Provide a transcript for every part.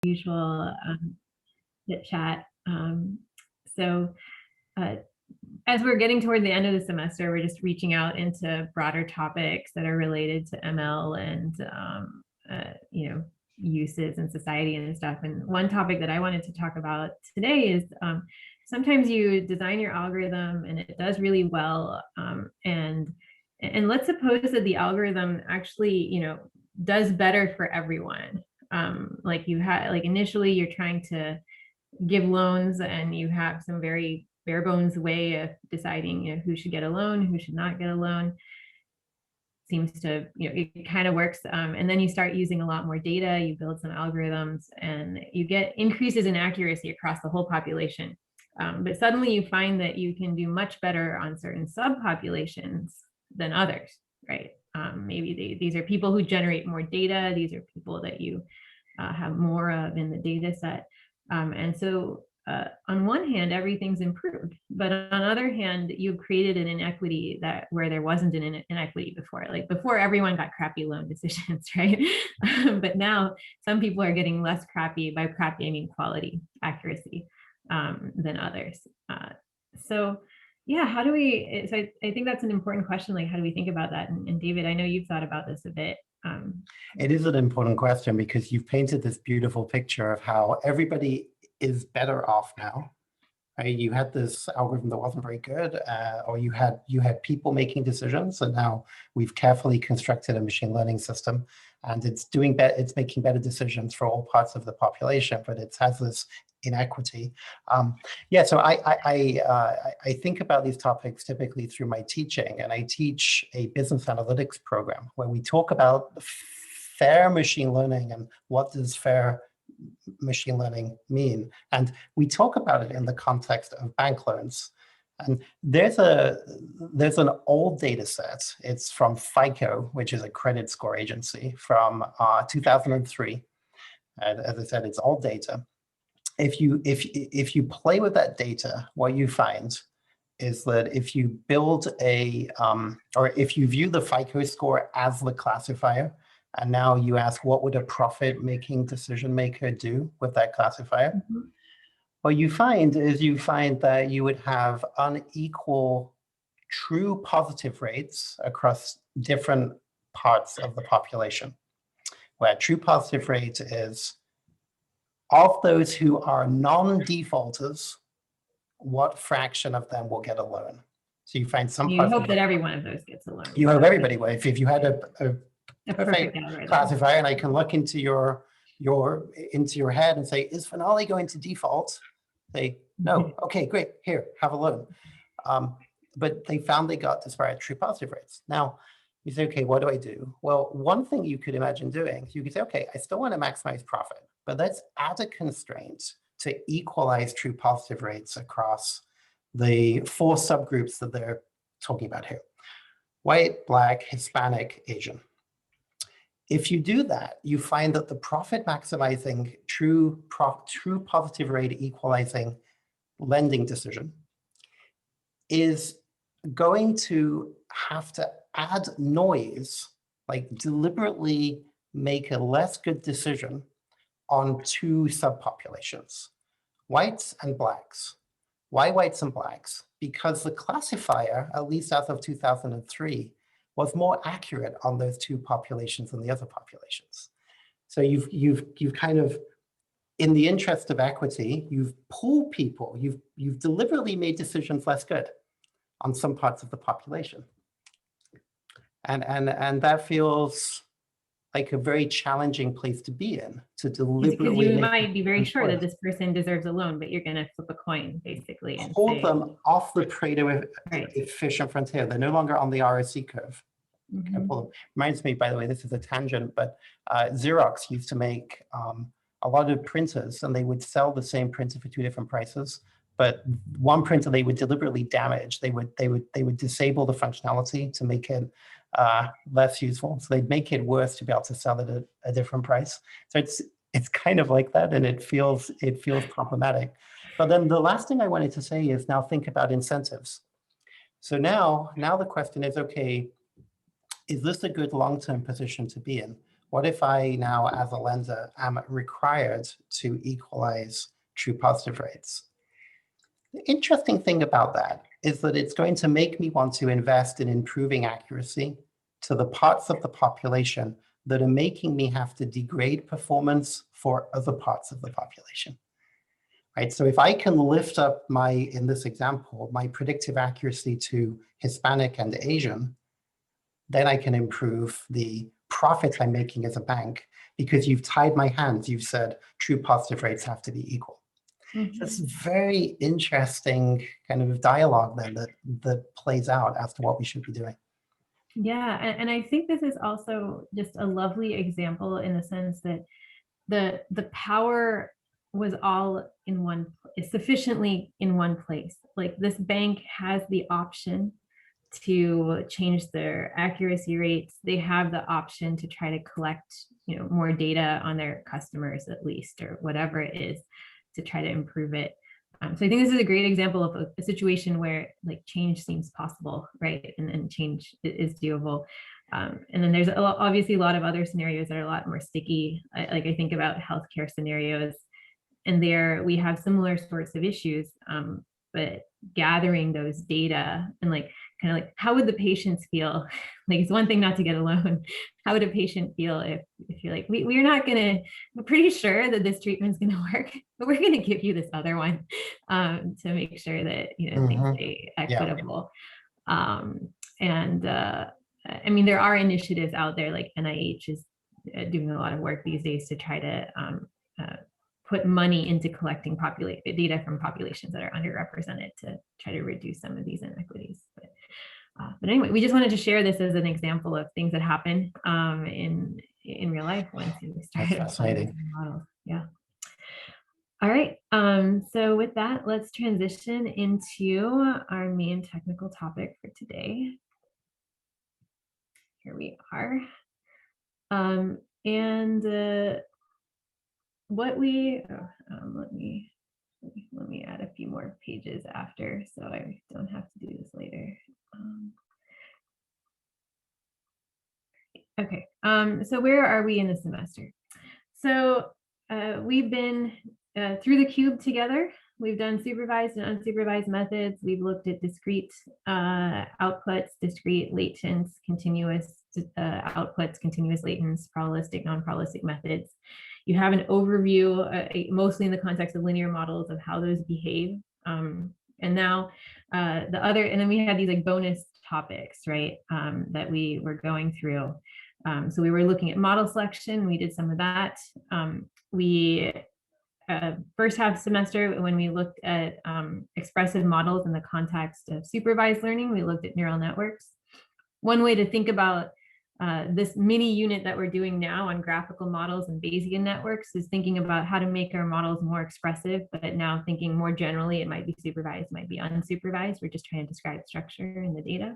usual chit chat. So as we're getting toward the end of the semester, we're just reaching out into broader topics that are related to ML and uses in society and stuff. And one topic that I wanted to talk about today is sometimes you design your algorithm and it does really well, and let's suppose that the algorithm actually does better for everyone. Like initially you're trying to give loans and you have some very bare bones way of deciding who should get a loan, who should not get a loan. Seems to, it kind of works. And then you start using a lot more data, you build some algorithms and you get increases in accuracy across the whole population. But suddenly you find that you can do much better on certain subpopulations than others, right? Maybe these are people who generate more data. These are people that you have more of in the data set. And so on one hand, everything's improved, but on the other hand, you've created an inequity where there wasn't an inequity before. Like before, everyone got crappy loan decisions, right? But now some people are getting less crappy. By crappy, I mean quality, accuracy, than others. So yeah, how do we? So I think that's an important question. Like, how do we think about that? And David, I know you've thought about this a bit. It is an important question because you've painted this beautiful picture of how everybody is better off now. Right? You had this algorithm that wasn't very good, or you had people making decisions, and now we've carefully constructed a machine learning system, and it's making better decisions for all parts of the population, but it has this inequity. So I think about these topics typically through my teaching, and I teach a business analytics program where we talk about fair machine learning and what does fair machine learning mean, and we talk about it in the context of bank loans. And there's an old data set. It's from FICO, which is a credit score agency, from 2003. And as I said, it's old data. If you play with that data, what you find is that if you build or if you view the FICO score as the classifier, and now you ask, what would a profit-making decision maker do with that classifier? Mm-hmm. What you find that you would have unequal true positive rates across different parts of the population, where true positive rate is of those who are non-defaulters, what fraction of them will get a loan? So you find some. You hope that every one of those gets a loan. You hope everybody will. If you had a perfect classifier, and I can look into your head and say, is Finale going to default? Say, no. Okay, great. Here, have a loan. But they found they got disparate true positive rates. Now, you say, okay, what do I do? Well, one thing you could imagine doing, you could say, okay, I still want to maximize profit, but let's add a constraint to equalize true positive rates across the 4 subgroups that they're talking about here: white, Black, Hispanic, Asian. If you do that, you find that the profit maximizing true positive rate equalizing lending decision is going to have to add noise, like deliberately make a less good decision on 2 subpopulations, whites and Blacks. Why whites and Blacks? Because the classifier, at least as of 2003, was more accurate on those 2 populations than the other populations. So you've kind of, in the interest of equity, you've pulled people, you've deliberately made decisions less good on some parts of the population. And that feels like a very challenging place to be in, to deliberately. Because you might be very sure that this person deserves a loan, but you're going to flip a coin, basically. And hold them off the Pareto efficient frontier. They're no longer on the ROC curve. Mm-hmm. Reminds me, by the way, this is a tangent, but Xerox used to make a lot of printers, and they would sell the same printer for 2 different prices. But one printer they would deliberately damage. They would disable the functionality to make it less useful. So they'd make it worse to be able to sell it at a different price. So it's kind of like that, and it feels problematic. But then the last thing I wanted to say is now think about incentives. So now the question is, okay, is this a good long-term position to be in? What if I now, as a lender, am required to equalize true positive rates? The interesting thing about that is that it's going to make me want to invest in improving accuracy to the parts of the population that are making me have to degrade performance for other parts of the population. Right? So if I can lift up in this example, my predictive accuracy to Hispanic and Asian, then I can improve the profit I'm making as a bank, because you've tied my hands. You've said true positive rates have to be equal. So it's very interesting kind of dialogue then that plays out as to what we should be doing. Yeah, and I think this is also just a lovely example in the sense that the power was all in sufficiently in one place. Like, this bank has the option to change their accuracy rates. They have the option to try to collect, more data on their customers, at least, or whatever it is, to try to improve it. So I think this is a great example of a situation where, like, change seems possible, right? And change is doable. And then there's obviously a lot of other scenarios that are a lot more sticky. I think about healthcare scenarios, and there we have similar sorts of issues, but gathering those data and kind of how would the patients feel? Like, it's one thing not to get a loan. How would a patient feel if you're like, we're pretty sure that this treatment's going to work, but we're going to give you this other one to make sure that things stay equitable. And I mean, there are initiatives out there, like NIH is doing a lot of work these days to try to put money into collecting data from populations that are underrepresented to try to reduce some of these inequities. But anyway, we just wanted to share this as an example of things that happen in real life once you start. That's fascinating. Models. Yeah. All right. So with that, let's transition into our main technical topic for today. Here we are. Let me add a few more pages after, so I don't have to do this later. Okay, so where are we in the semester? So we've been through the cube together. We've done supervised and unsupervised methods. We've looked at discrete outputs, discrete latents, continuous outputs, continuous latents, probabilistic, non-probabilistic methods. You have an overview, mostly in the context of linear models, of how those behave. And now and then we had these like bonus topics, right, that we were going through. So we were looking at model selection. We did some of that. We first half semester, when we looked at expressive models in the context of supervised learning, we looked at neural networks. One way to think about this mini unit that we're doing now on graphical models and Bayesian networks is thinking about how to make our models more expressive, but now thinking more generally, it might be supervised, might be unsupervised. We're just trying to describe structure in the data.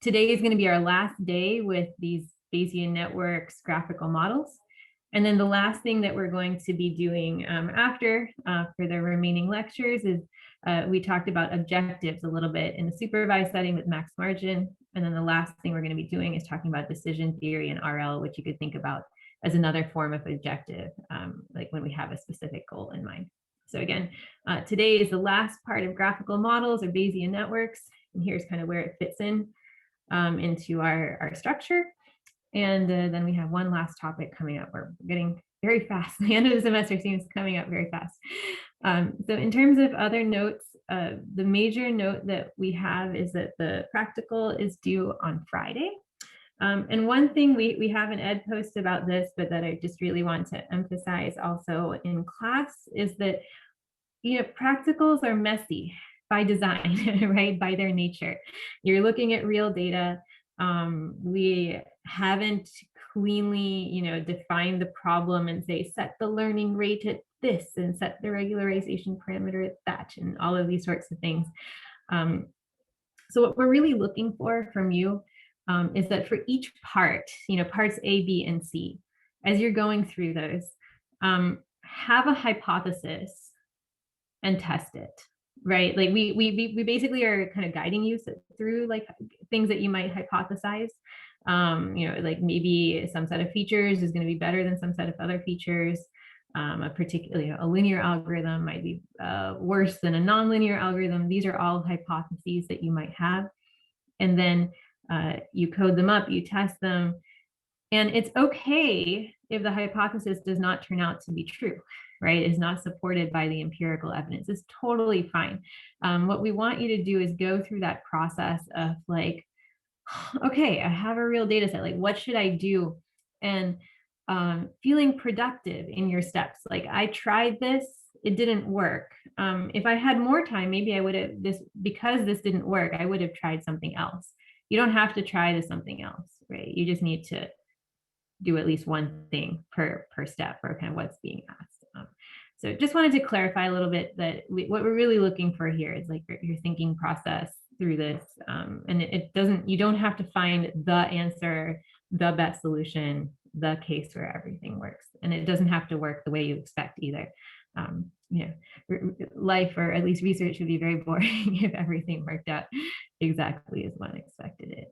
Today is going to be our last day with these Bayesian networks graphical models. And then the last thing that we're going to be doing after for the remaining lectures is we talked about objectives a little bit in the supervised setting with max margin. And then the last thing we're going to be doing is talking about decision theory and RL, which you could think about as another form of objective, like when we have a specific goal in mind. So again, today is the last part of graphical models or Bayesian networks. And here's kind of where it fits in into our structure. And then we have one last topic coming up. We're getting very fast. The end of the semester seems coming up very fast. So in terms of other notes, the major note that we have is that the practical is due on Friday. And one thing we have an ed post about this, but that I just really want to emphasize also in class is that, practicals are messy by design, right? By their nature. You're looking at real data. We haven't cleanly, defined the problem and say, set the learning rate at this and set the regularization parameter at that, and all of these sorts of things. So what we're really looking for from you is that for each part, parts A, B, and C, as you're going through those, have a hypothesis and test it. Right, like we basically are kind of guiding you through like things that you might hypothesize, Like maybe some set of features is going to be better than some set of other features. A linear algorithm might be worse than a nonlinear algorithm. These are all hypotheses that you might have. And then you code them up, you test them, and it's okay if the hypothesis does not turn out to be true, right? Is not supported by the empirical evidence. It's totally fine. What we want you to do is go through that process of like, okay, I have a real data set. Like, what should I do? And feeling productive in your steps. Like, I tried this, it didn't work. If I had more time, maybe I would have because this didn't work, I would have tried something else. You don't have to try to something else, right? You just need to do at least one thing per step for kind of what's being asked. So just wanted to clarify a little bit that what we're really looking for here is like your thinking process through this. And you don't have to find the answer, the best solution, the case where everything works. And it doesn't have to work the way you expect either. Life, or at least research, would be very boring if everything worked out exactly as one expected it.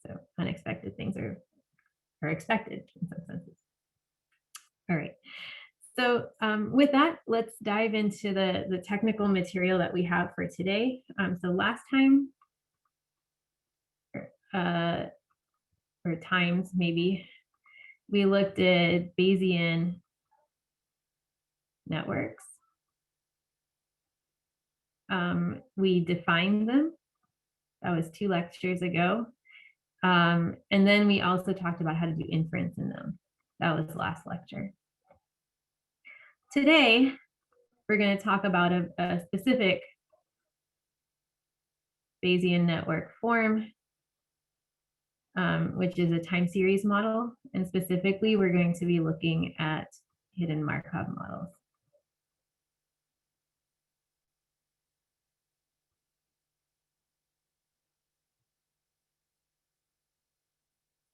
So unexpected things are expected in some senses. All right. So with that, let's dive into the technical material that we have for today. So last time, or times maybe, we looked at Bayesian networks. We defined them. That was 2 lectures ago. And then we also talked about how to do inference in them. That was last lecture. Today, we're going to talk about a specific Bayesian network form, which is a time series model. And specifically, we're going to be looking at hidden Markov models.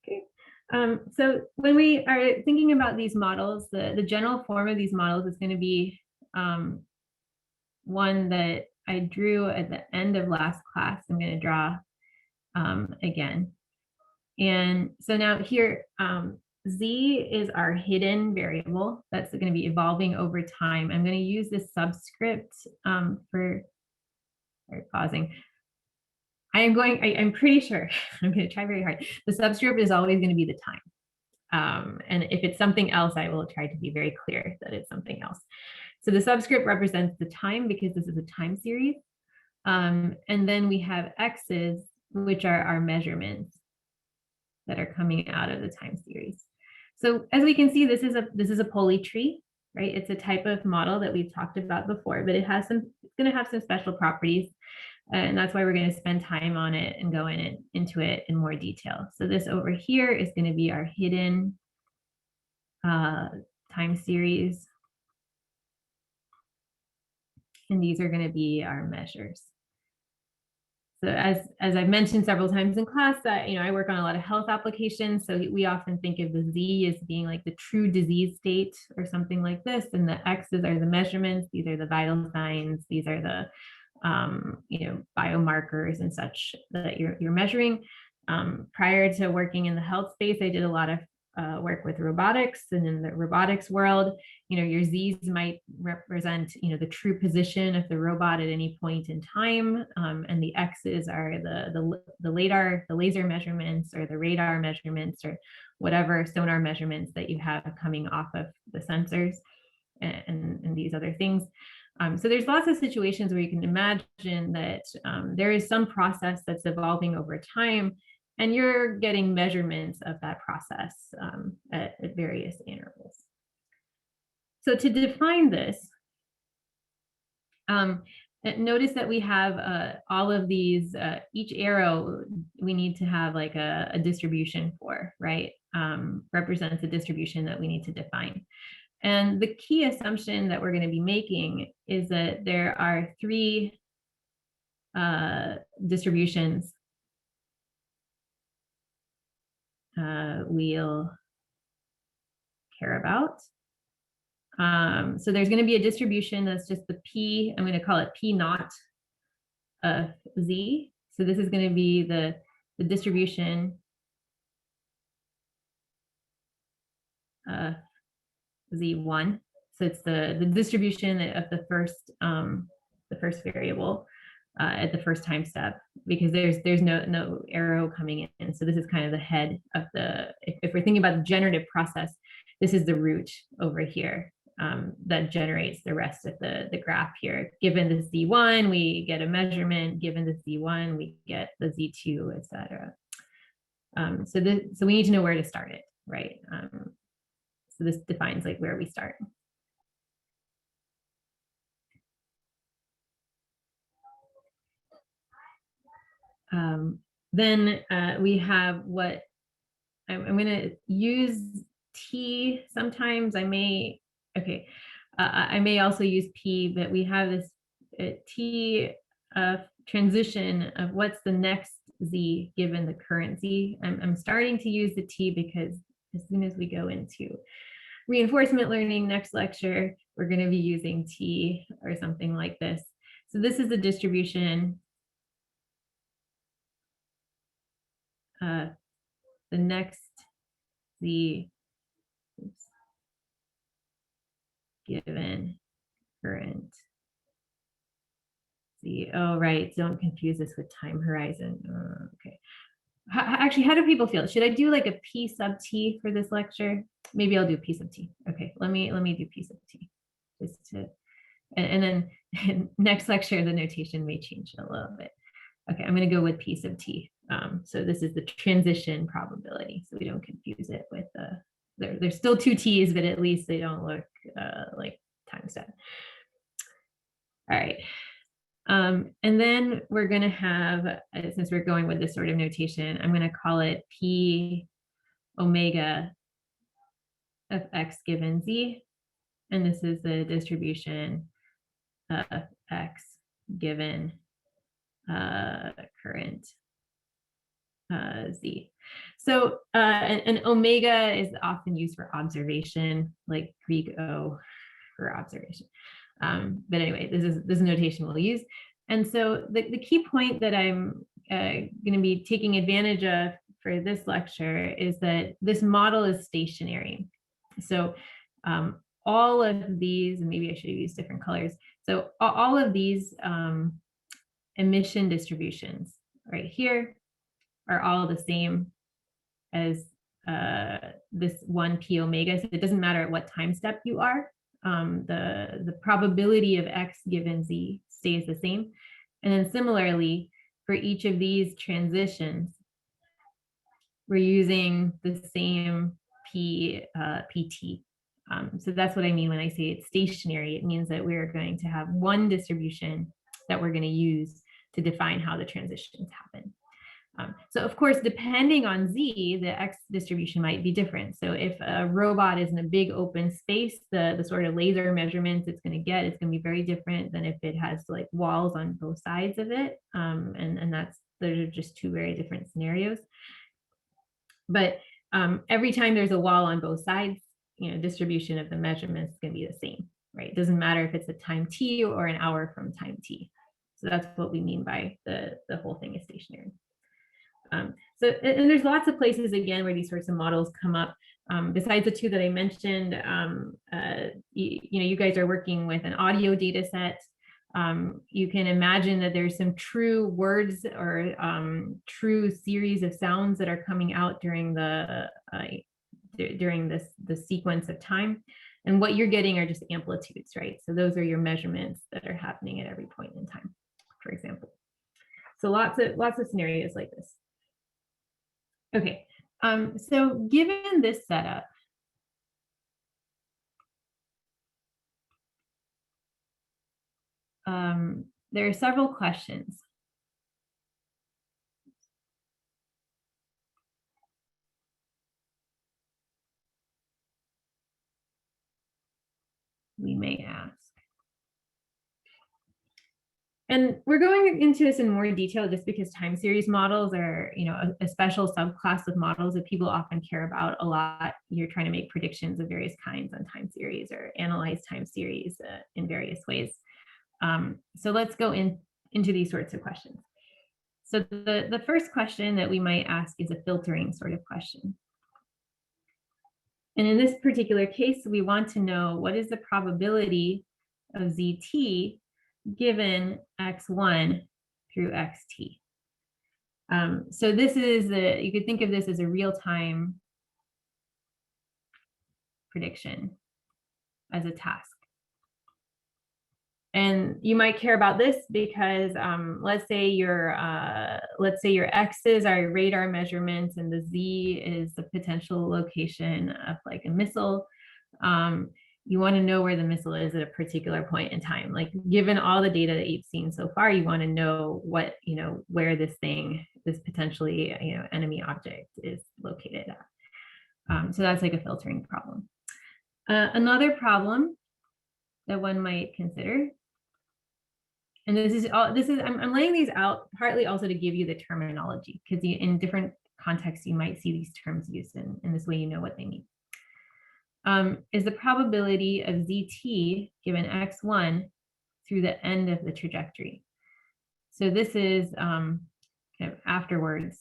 Okay. So when we are thinking about these models, the general form of these models is going to be one that I drew at the end of last class. I'm going to draw again. And so now here, Z is our hidden variable that's going to be evolving over time. I'm going to use this subscript for pausing. I'm pretty sure, I'm going to try very hard. The subscript is always going to be the time. And if it's something else, I will try to be very clear that it's something else. So the subscript represents the time because this is a time series. And then we have X's, which are our measurements that are coming out of the time series. So as we can see, this is a poly tree, right? It's a type of model that we've talked about before, but it's going to have some special properties. And that's why we're going to spend time on it and go into it in more detail. So this over here is going to be our hidden time series. And these are going to be our measures. So as I've mentioned several times in class, that I work on a lot of health applications. So we often think of the Z as being like the true disease state or something like this, and the X's are the measurements. These are the vital signs. These are the biomarkers and such that you're measuring. Prior to working in the health space, I did a lot of work with robotics, and in the robotics world, your Z's might represent, the true position of the robot at any point in time, and the X's are the LiDAR, the laser measurements, or the radar measurements, or whatever sonar measurements that you have coming off of the sensors, and these other things. So there's lots of situations where you can imagine that there is some process that's evolving over time, and you're getting measurements of that process at various intervals. So to define this, notice that we have all of these, each arrow we need to have like a distribution for, right? Represents a distribution that we need to define. And the key assumption that we're going to be making is that there are 3 distributions we'll care about. So there's going to be a distribution that's just the P, I'm going to call it P naught of Z. So this is going to be the distribution Z1. So it's the distribution of the first variable at the first time step, because there's no arrow coming in. So this is kind of the head of the, if we're thinking about the generative process, this is the root over here that generates the rest of the graph here. Given the Z1, we get a measurement. Given the Z1, we get the Z2, etc. So we need to know where to start it, right? So this defines like where we start. Then we have what I'm going to use T. Sometimes I may, okay, I may also use P, but we have this T transition of what's the next Z given the current Z. I'm starting to use the T because as soon as we go into reinforcement learning next lecture, we're going to be using T or something like this. So this is the distribution. The next Z given current Z. Oh, right. Don't confuse this with time horizon. Okay. Actually, how do people feel? Should I do like a P sub T for this lecture? Maybe I'll do P sub T. Okay, let me do P sub T. Just to, and then next lecture, the notation may change a little bit. Okay, I'm going to go with P sub T. So this is the transition probability, so we don't confuse it with there's still two T's, but at least they don't look like time step. All right. And then we're going to have, since we're going with this sort of notation, I'm going to call it P omega of X given Z. And this is the distribution of X given current Z. So an omega is often used for observation, like Greek O for observation. But anyway, this is notation we'll use. And so the key point that I'm going to be taking advantage of for this lecture is that this model is stationary. So all of these, and maybe I should use different colors. So all of these emission distributions right here are all the same as this one P omega. So it doesn't matter at what time step you are. The probability of X given Z stays the same. And then similarly, for each of these transitions, we're using the same PT. So that's what I mean when I say it's stationary. It means that we're going to have one distribution that we're going to use to define how the transitions happen. So of course, depending on Z, the X distribution might be different. So if a robot is in a big open space, the sort of laser measurements it's going to get, it's going to be very different than if it has like walls on both sides of it. And those are just two very different scenarios. But every time there's a wall on both sides, distribution of the measurements is going to be the same, right? It doesn't matter if it's a time T or an hour from time T. So that's what we mean by the whole thing is stationary. So, and there's lots of places, again, where these sorts of models come up. Besides the two that I mentioned, you guys are working with an audio data set. You can imagine that there's some true words or true series of sounds that are coming out during the sequence of time. And what you're getting are just amplitudes, right? So those are your measurements that are happening at every point in time, for example. So lots of scenarios like this. Okay, so given this setup, there are several questions. We may ask. And we're going into this in more detail just because time series models are, a special subclass of models that people often care about a lot. You're trying to make predictions of various kinds on time series or analyze time series in various ways. So let's go into these sorts of questions. So the first question that we might ask is a filtering sort of question. And in this particular case, we want to know what is the probability of ZT given X1 through XT. So this is you could think of this as a real-time prediction as a task. And you might care about this because let's say your X's are radar measurements and the Z is the potential location of like a missile. You want to know where the missile is at a particular point in time. Like given all the data that you've seen so far, you want to know what, where this potentially, enemy object is located at. So that's like a filtering problem. Another problem that one might consider, and I'm laying these out partly also to give you the terminology, because in different contexts, you might see these terms used in this way, you know what they mean. Is the probability of ZT given X1 through the end of the trajectory. So this is kind of afterwards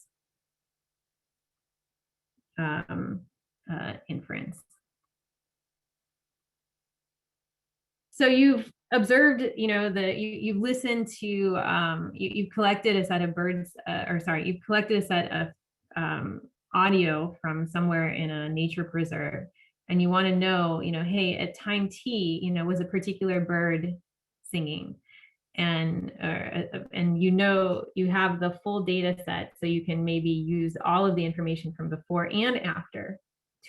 inference. So you've observed, you've listened to, you've collected a set of you've collected a set of audio from somewhere in a nature preserve, and you want to know, hey, at time t, was a particular bird singing, and you have the full data set, so you can maybe use all of the information from before and after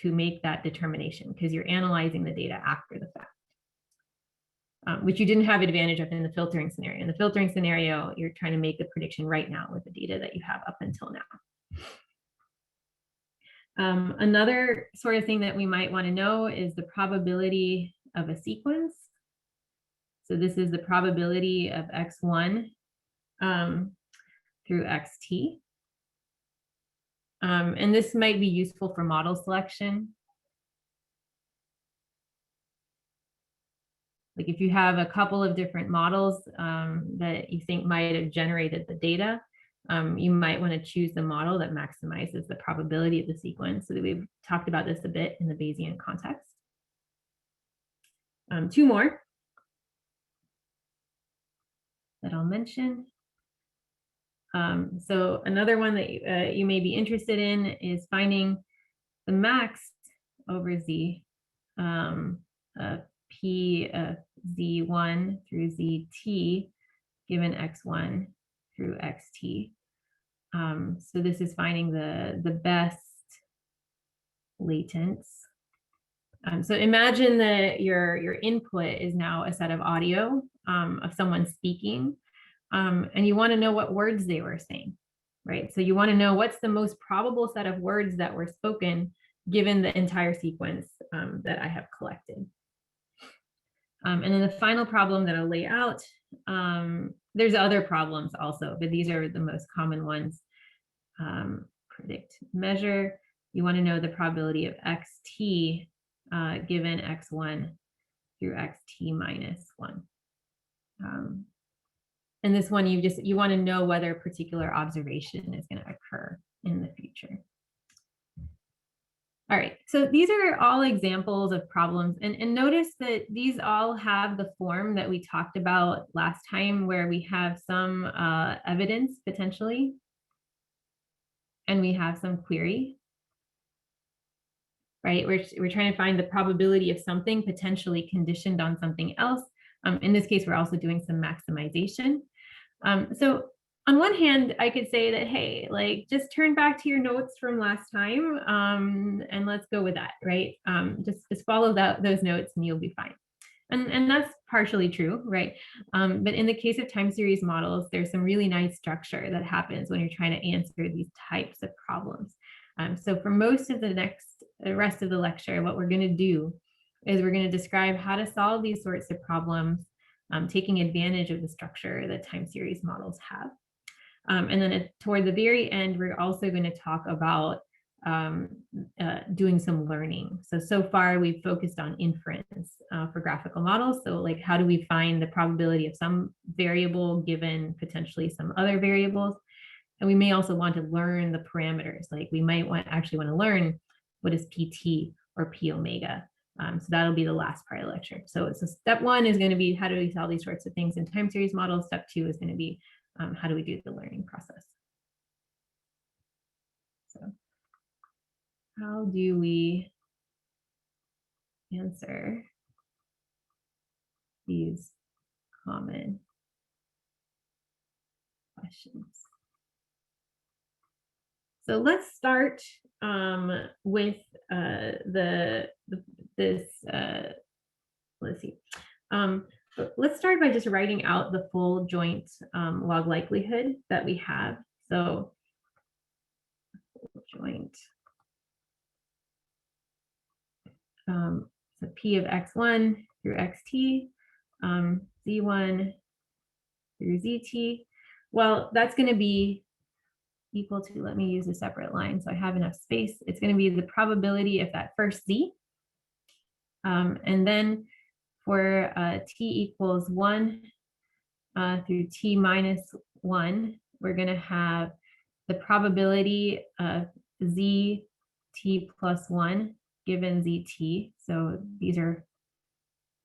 to make that determination, because you're analyzing the data after the fact. Which you didn't have advantage of in the filtering scenario. In the filtering scenario, you're trying to make the prediction right now with the data that you have up until now. Another sort of thing that we might want to know is the probability of a sequence. So this is the probability of X1 through XT. And this might be useful for model selection. Like if you have a couple of different models that you think might have generated the data, you might want to choose the model that maximizes the probability of the sequence. So that we've talked about this a bit in the Bayesian context. Two more that I'll mention. So another one that you may be interested in is finding the max over Z, P of Z1 through ZT given X1 through XT. So this is finding the best latents. So imagine that your input is now a set of audio of someone speaking, and you want to know what words they were saying, right? So you want to know what's the most probable set of words that were spoken given the entire sequence that I have collected. And then the final problem that I'll lay out, there's other problems also, but these are the most common ones. Predict measure. You want to know the probability of XT given X1 through XT minus 1. And this one, you want to know whether a particular observation is going to occur in the future. All right, so these are all examples of problems, and notice that these all have the form that we talked about last time, where we have some evidence potentially, and we have some query, right? We're trying to find the probability of something potentially conditioned on something else. In this case, we're also doing some maximization. So on one hand, I could say that, hey, like just turn back to your notes from last time and let's go with that, right? Just follow those notes and you'll be fine. And that's partially true, right? But in the case of time series models, there's some really nice structure that happens when you're trying to answer these types of problems. So for most of the rest of the lecture, what we're going to do is we're going to describe how to solve these sorts of problems, taking advantage of the structure that time series models have. And then toward the very end, we're also going to talk about doing some learning. So far we've focused on inference for graphical models. So like, how do we find the probability of some variable given potentially some other variables? And we may also want to learn the parameters. Like we might actually want to learn, what is PT? or p omega. So that'll be the last part of the lecture. So step one is going to be how do we solve these sorts of things in time series models. Step two is going to be how do we do the learning process. So how do we answer these common questions? So let's start with let's see. Let's start by just writing out the full joint log likelihood that we have. So joint, so P of X1 through XT, Z1 through ZT. Well, that's going to be equal to, let me use a separate line so I have enough space. It's going to be the probability of that first Z. And then for T equals 1 through T minus 1, we're going to have the probability of ZT plus 1 given ZT. So these are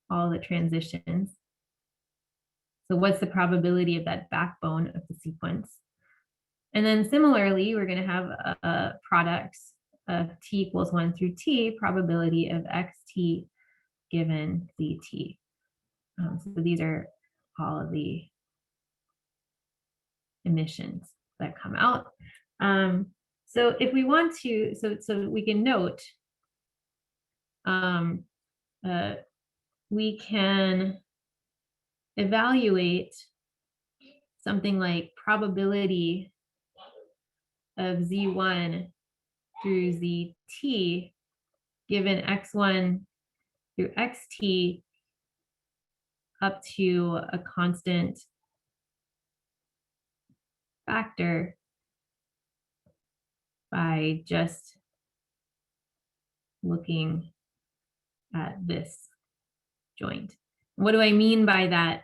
all the transitions. So what's the probability of that backbone of the sequence? And then similarly, we're going to have products of T equals 1 through T, probability of XT given ZT. So these are all of the emissions that come out. So if we want to, so we can note, we can evaluate something like probability of Z1 through ZT given X1 through XT up to a constant factor by just looking at this joint. What do I mean by that?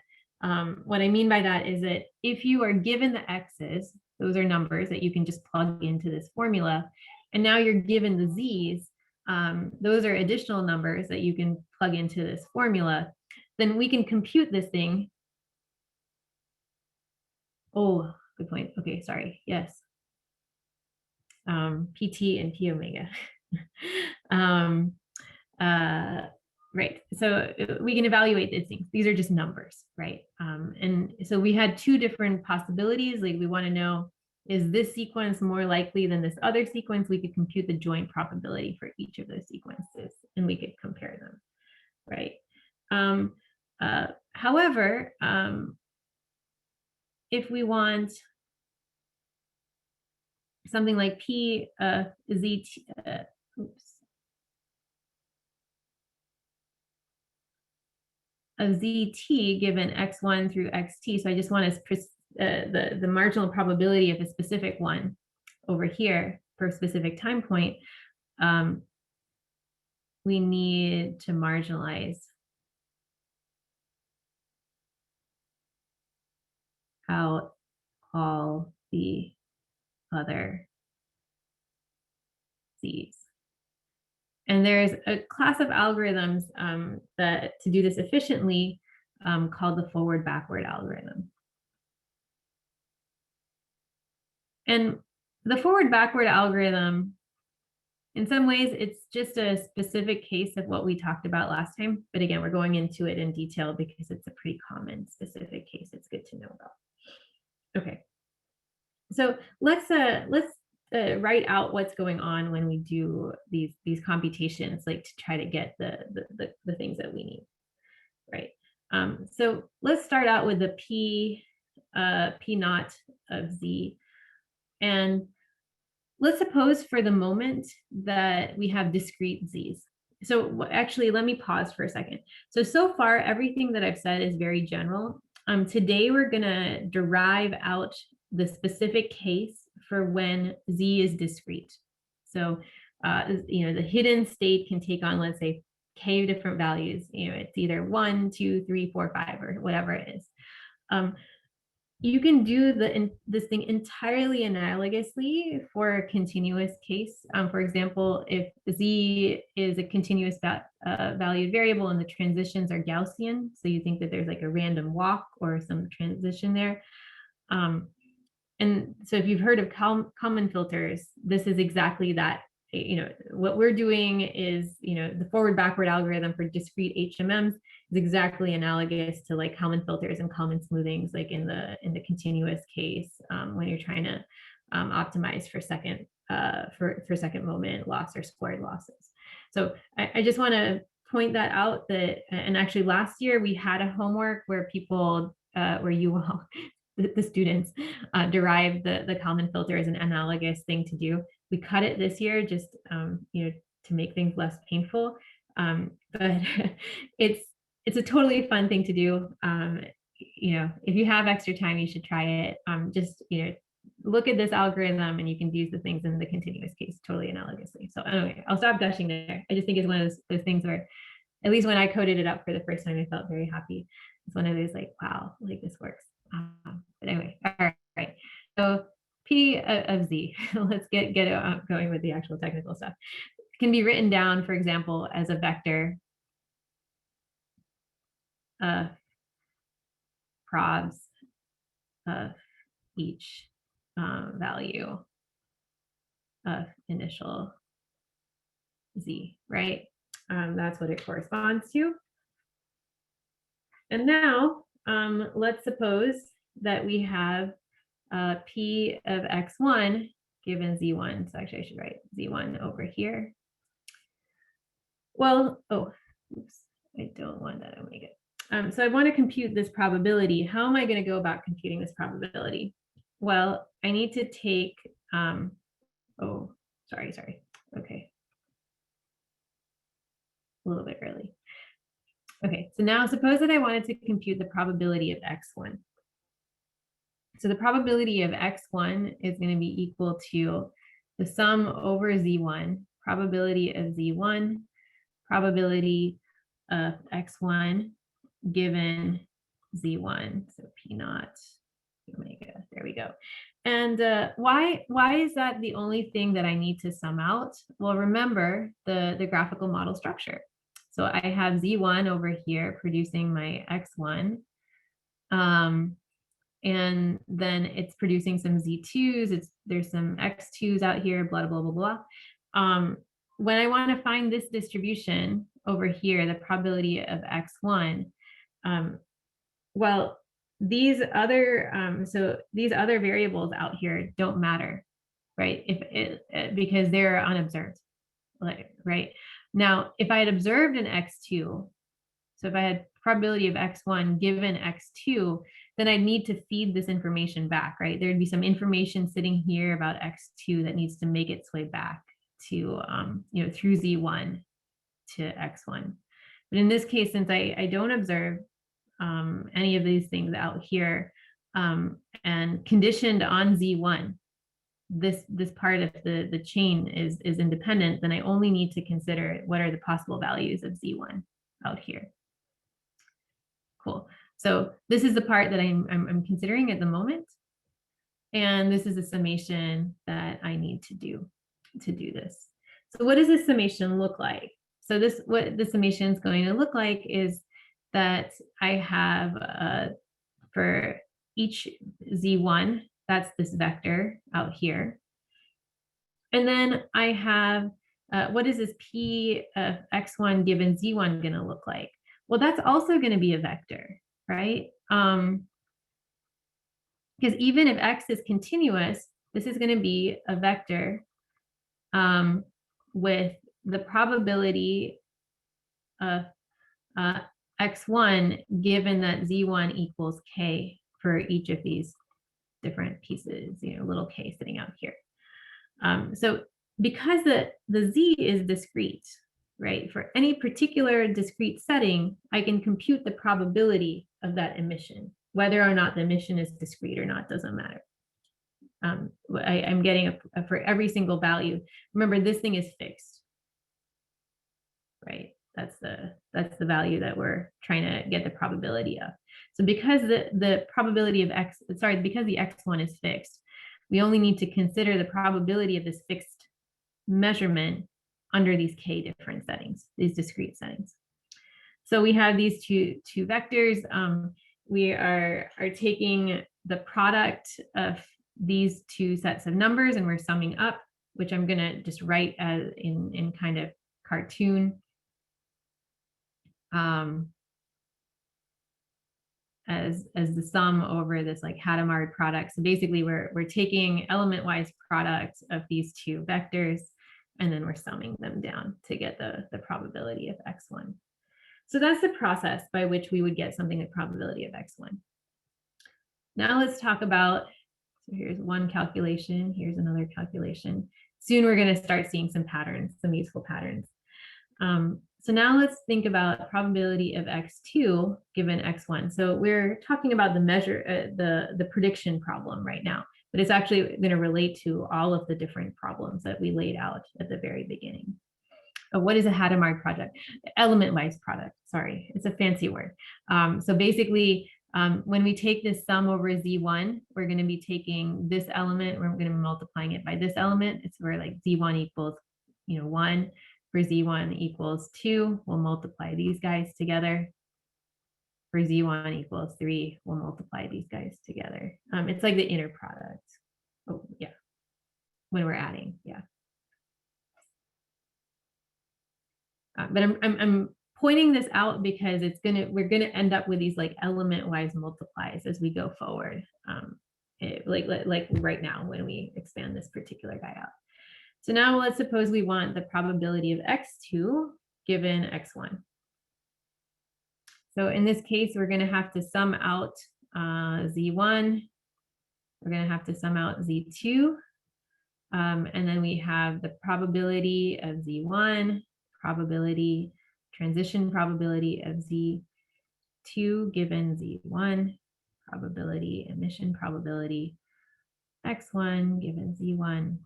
What I mean by that is that if you are given the x's, those are numbers that you can just plug into this formula, and now you're given the z's, those are additional numbers that you can plug into this formula, then we can compute this thing. Oh, good point. Okay, sorry. Yes. PT and P omega. Right. So we can evaluate these things. These are just numbers, right? And so we had two different possibilities. Like we want to know, is this sequence more likely than this other sequence? We could compute the joint probability for each of those sequences, and we could compare them, right? However, if we want something like P ZT, of ZT given X1 through XT, so I just want to the marginal probability of a specific one over here for a specific time point, we need to marginalize out all the other Z's. And there's a class of algorithms that to do this efficiently called the forward-backward algorithm. And the forward-backward algorithm, in some ways, it's just a specific case of what we talked about last time. But again, we're going into it in detail because it's a pretty common specific case. It's good to know about. Okay, so let's write out what's going on when we do these computations, like to try to get the things that we need, right? So let's start out with the P naught of Z, and let's suppose for the moment that we have discrete Z's. So actually, let me pause for a second. So far, everything that I've said is very general. Today, we're gonna derive out the specific case for when Z is discrete. So, the hidden state can take on, let's say, K different values. It's either 1, 2, 3, 4, 5, or whatever it is. you can do this thing entirely analogously for a continuous case. For example, if z is a continuous valued variable and the transitions are Gaussian, so you think that there's like a random walk or some transition there. And so if you've heard of Kalman filters, this is exactly that. What we're doing is, the forward-backward algorithm for discrete HMMs is exactly analogous to like Kalman filters and Kalman smoothings, like in the continuous case, when you're trying to optimize for second moment loss or squared losses. So I just want to point that out, that, and actually last year we had a homework where people, where you all, the students, derived the Kalman filter as an analogous thing to do. We cut it this year just to make things less painful, but it's a totally fun thing to do. If you have extra time, you should try it. Just look at this algorithm and you can use the things in the continuous case totally analogously. So anyway, I'll stop gushing there. I just think it's one of those things where, at least when I coded it up for the first time, I felt very happy. It's one of those like, wow, like this works. But anyway, all right. So P of Z, let's get going with the actual technical stuff. It can be written down, for example, as a vector of probs of each value of initial Z, right? That's what it corresponds to. And now let's suppose that we have P of X1 given Z1. So actually I should write Z1 over here. Well, oops, I don't want that omega. So I want to compute this probability. How am I going to go about computing this probability? Well, I need to take, sorry. Okay. A little bit early. Okay, so now suppose that I wanted to compute the probability of X1. So the probability of X1 is going to be equal to the sum over Z1, probability of Z1, probability of X1 given Z1. So P naught omega, there we go. And why is that the only thing that I need to sum out? Well, remember the graphical model structure. So I have Z1 over here producing my X1. And then it's producing some Z2s. There's some X2s out here, blah, blah, blah, blah. When I want to find this distribution over here, the probability of X1, well, these other variables out here don't matter, right? Because they're unobserved, right? Now, if I had observed an X2, so if I had probability of X1 given X2, then I'd need to feed this information back, right? There'd be some information sitting here about X2 that needs to make its way back to, through Z1 to X1. But in this case, since I don't observe any of these things out here, and conditioned on Z1, this part of the chain is independent, then I only need to consider what are the possible values of Z1 out here. Cool. So this is the part that I'm considering at the moment. And this is a summation that I need to do this. So what does this summation look like? So what the summation is going to look like is that I have for each Z1, that's this vector out here. And then I have, what is this P of X1 given Z1 going to look like? Well, that's also going to be a vector, right? Because even if X is continuous, this is going to be a vector with the probability of X1 given that Z1 equals K for each of these different pieces, little K sitting out here. So because the Z is discrete, right? For any particular discrete setting, I can compute the probability of that emission. Whether or not the emission is discrete or not doesn't matter. I'm getting for every single value. Remember, this thing is fixed, right? that's the value that we're trying to get the probability of. So because the probability of x, sorry, because the x1 is fixed, we only need to consider the probability of this fixed measurement under these k different settings, these discrete settings. So we have these two vectors. We are taking the product of these two sets of numbers and we're summing up, which I'm going to just write as in kind of cartoon as the sum over this like Hadamard product. So basically we're taking element-wise product of these two vectors and then we're summing them down to get the probability of x1. So that's the process by which we would get something like probability of x1. Now let's talk about, so here's one calculation, here's another calculation. Soon we're going to start seeing some patterns, some useful patterns. So now let's think about probability of x2 given x1. So we're talking about the measure, the prediction problem right now, but it's actually going to relate to all of the different problems that we laid out at the very beginning. What is a Hadamard product? Element-wise product, sorry, it's a fancy word. So basically, when we take this sum over z1, we're going to be taking this element, we're going to be multiplying it by this element. It's where like z1 equals, 1. For z1 equals 2, we'll multiply these guys together. For z1 equals 3, we'll multiply these guys together. It's like the inner product. Oh, yeah. When we're adding, yeah. But I'm pointing this out because we're gonna end up with these like element-wise multiplies as we go forward. Like right now when we expand this particular guy out. So now let's suppose we want the probability of x2 given x1. So in this case, we're going to have to sum out z1. We're going to have to sum out z2. And then we have the probability of z1, transition probability of z2 given z1, probability, emission probability, x1 given z1.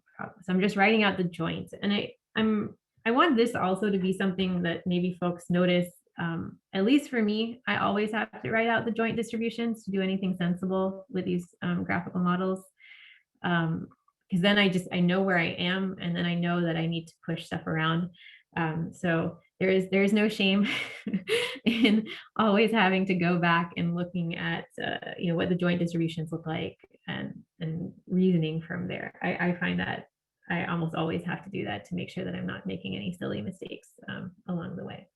So I'm just writing out the joints, and I want this also to be something that maybe folks notice. At least for me, I always have to write out the joint distributions to do anything sensible with these graphical models, because then I know where I am, and then I know that I need to push stuff around. So there is no shame in always having to go back and looking at what the joint distributions look like and reasoning from there. I find that I almost always have to do that to make sure that I'm not making any silly mistakes along the way.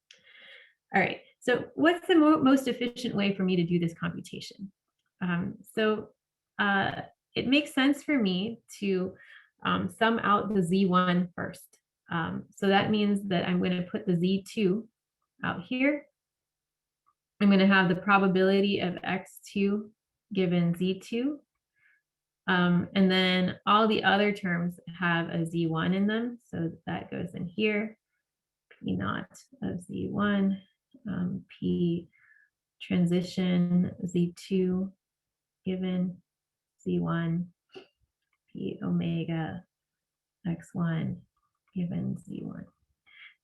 All right, so what's the most efficient way for me to do this computation? It makes sense for me to sum out the z1 first. So that means that I'm going to put the z2 out here. I'm going to have the probability of x2 given z2. And then all the other terms have a z1 in them. So that goes in here. P naught of z1, P transition z2 given z1, P omega x1 given z1.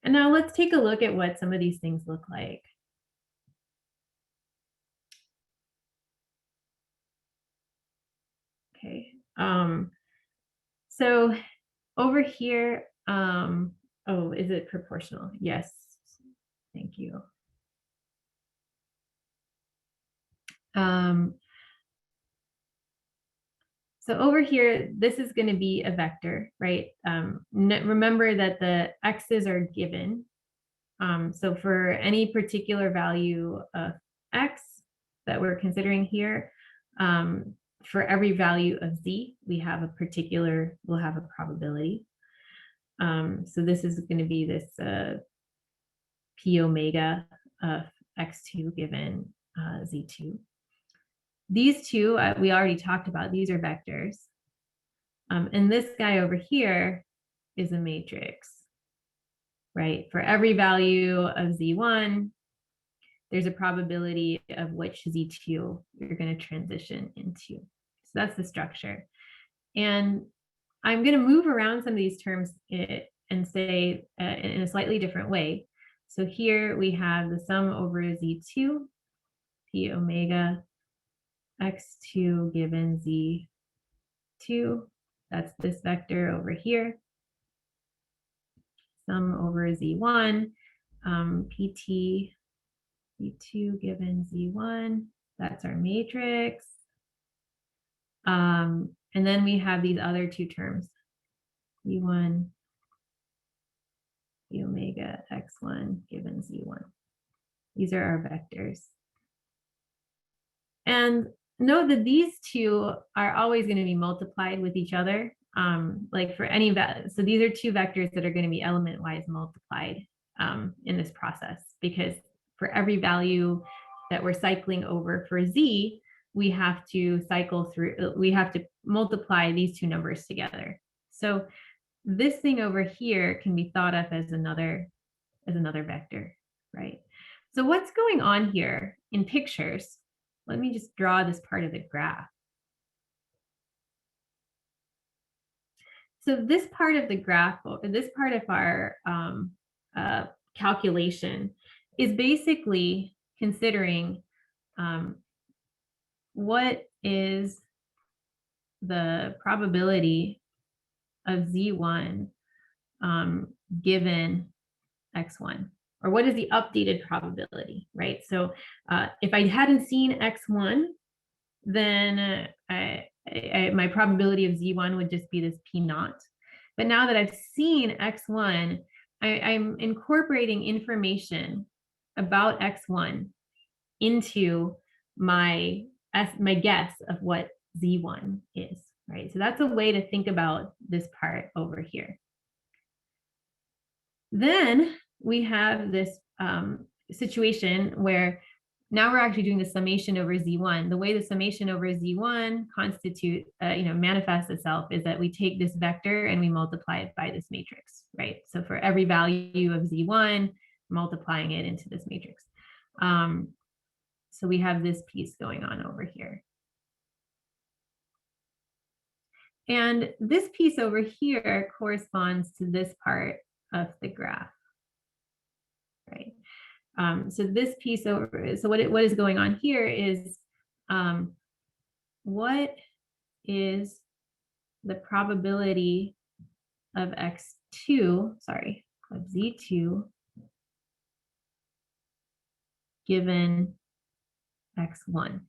And now let's take a look at what some of these things look like. Okay, so over here, oh, is it proportional? Yes, thank you. So over here, this is going to be a vector, right? Remember that the x's are given. So for any particular value of x that we're considering here, for every value of z, we'll have a probability. So this is going to be this p omega of x2 given z2. These two, we already talked about, these are vectors. And this guy over here is a matrix, right? For every value of z1, there's a probability of which z2 you're going to transition into. So that's the structure. And I'm going to move around some of these terms and say in a slightly different way. So here we have the sum over Z2, P omega X2 given Z2. That's this vector over here. Sum over Z1, PT Z2 given Z1. That's our matrix. And then we have these other two terms, Z1, P omega X1 given Z1. These are our vectors. And note that these two are always going to be multiplied with each other. Like for any, so these are two vectors that are going to be element-wise multiplied in this process, because for every value that we're cycling over for Z, we have to cycle through, we have to multiply these two numbers together. So this thing over here can be thought of as another vector, right? So what's going on here in pictures? Let me just draw this part of the graph. So this part of the graph, this part of our calculation is basically considering what is the probability of Z1 given X1, or what is the updated probability, right? So if I hadn't seen X1, then my probability of Z1 would just be this P naught. But now that I've seen X1, I'm incorporating information about X1 into my guess of what Z1 is, right? So that's a way to think about this part over here. Then we have this situation where now we're actually doing the summation over Z1. The way the summation over Z1 manifests itself is that we take this vector and we multiply it by this matrix, right? So for every value of Z1, multiplying it into this matrix. So we have this piece going on over here. And this piece over here corresponds to this part of the graph, right? So this piece over, so what is going on here is what is the probability of X2, sorry, of Z2 given X1.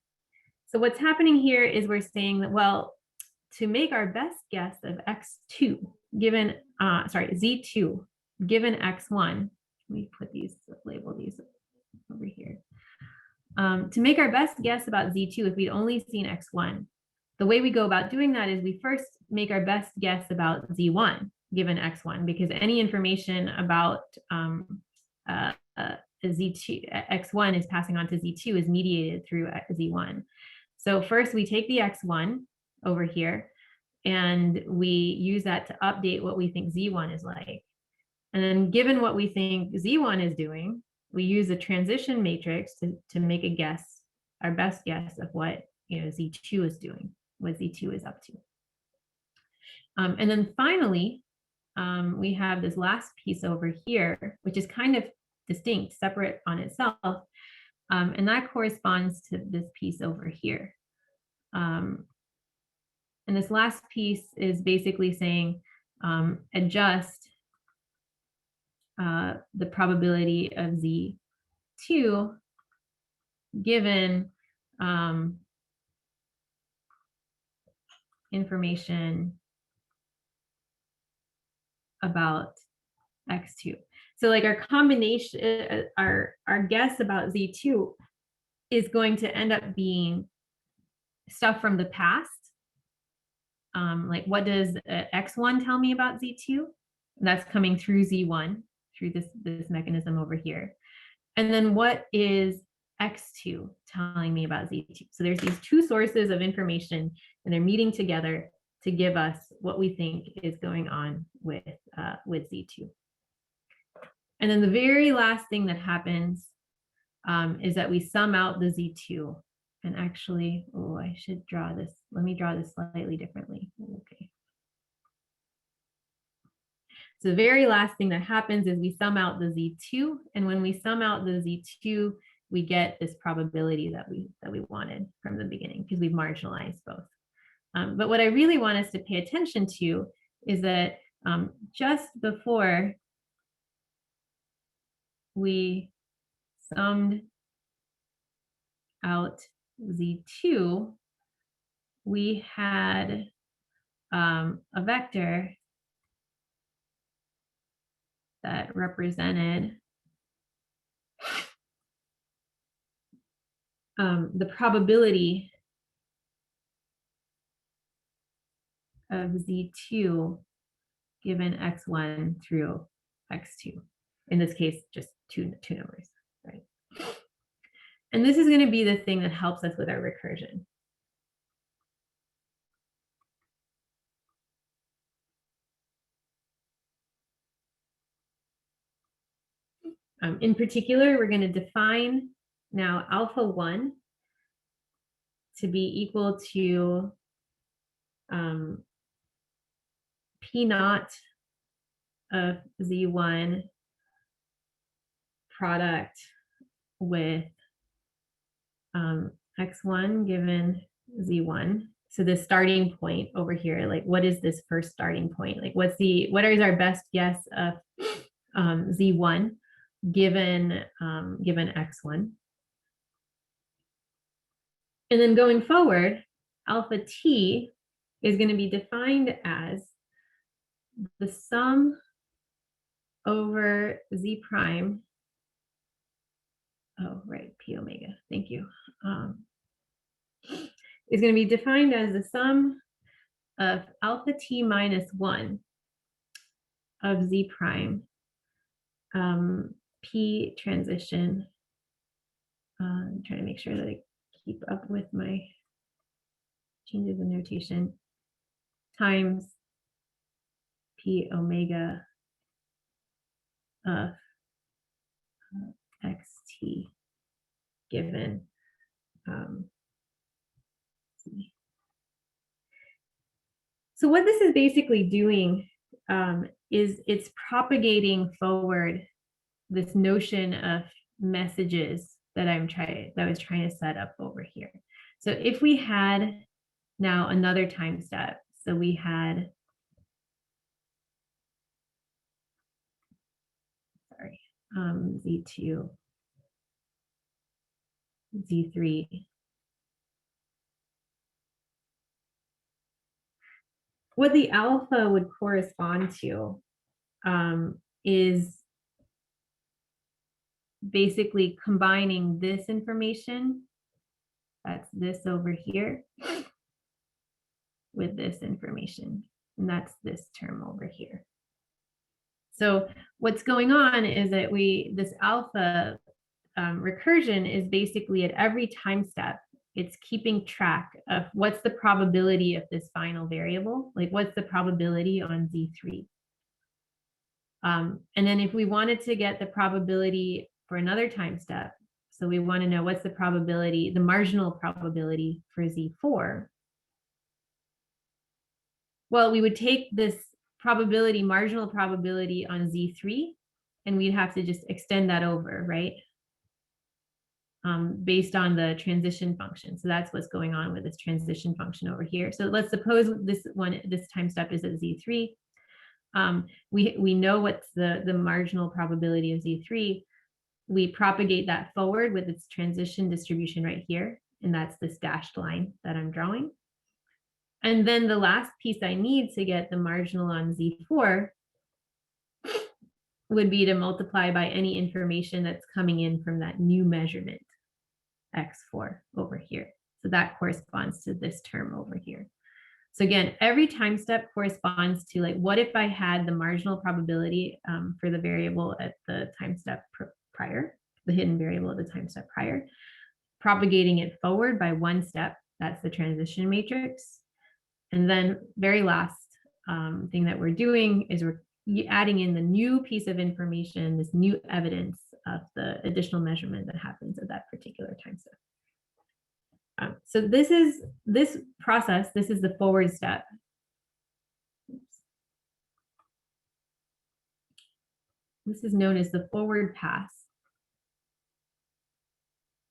So what's happening here is we're saying that, well, to make our best guess of X2 given, Z2 given X1, let me label these over here. To make our best guess about Z2, if we'd only seen X1, the way we go about doing that is we first make our best guess about Z1 given X1, because any information about Z2, X1 is passing on to Z2 is mediated through Z1. So first we take the X1 over here and we use that to update what we think Z1 is like. And then given what we think Z1 is doing, we use a transition matrix to make a guess, our best guess of what Z2 is doing, what Z2 is up to. And then finally, we have this last piece over here, which is kind of distinct, separate on itself. And that corresponds to this piece over here. And this last piece is basically saying adjust the probability of Z2 given information about X2. So like our combination, our guess about Z2 is going to end up being stuff from the past. Like what does X1 tell me about Z2? That's coming through Z1, through this mechanism over here. And then what is X2 telling me about Z2? So there's these two sources of information and they're meeting together to give us what we think is going on with Z2. And then the very last thing that happens is that we sum out the Z2. And actually, I should draw this. Let me draw this slightly differently. Okay. So the very last thing that happens is we sum out the Z2. And when we sum out the Z2, we get this probability that we wanted from the beginning because we've marginalized both. But what I really want us to pay attention to is that just before we summed out Z2, we had a vector that represented the probability of Z2 given x1 through x2. In this case, just two numbers, right? And this is going to be the thing that helps us with our recursion. In particular, we're going to define now alpha 1 to be equal to P naught of Z1 product with x1 given Z1. So the starting point over here, like what is this first starting point? Like what is our best guess of Z1 given x1? And then going forward, alpha t is going to be defined as the sum over z prime. Oh, right, p omega. Thank you. Is going to be defined as the sum of alpha t minus 1 of z prime p transition. I'm trying to make sure that I keep up with my changes in notation times p omega of xt given so what this is basically doing is it's propagating forward this notion of messages that I was trying to set up over here. So if we had now another time step, so we had, Z2, Z3. What the alpha would correspond to is basically combining this information, that's this over here, with this information, and that's this term over here. So what's going on is that this alpha recursion is basically at every time step, it's keeping track of what's the probability of this final variable, like what's the probability on Z3. And then if we wanted to get the probability for another time step, so we want to know what's the probability, the marginal probability for Z4. Well, we would take this marginal probability on Z3, and we'd have to just extend that over, right? Based on the transition function. So that's what's going on with this transition function over here. So let's suppose this time step is at Z3. We know what's the marginal probability of Z3. We propagate that forward with its transition distribution right here. And that's this dashed line that I'm drawing. And then the last piece I need to get the marginal on Z4 would be to multiply by any information that's coming in from that new measurement, x4 over here. So that corresponds to this term over here. So again, every time step corresponds to, like, what if I had the marginal probability for the variable at the time step prior, the hidden variable at the time step prior, propagating it forward by one step, that's the transition matrix. And then very last thing that we're doing is we're adding in the new piece of information, this new evidence of the additional measurement that happens at that particular time step. So this is the forward step. This is known as the forward pass.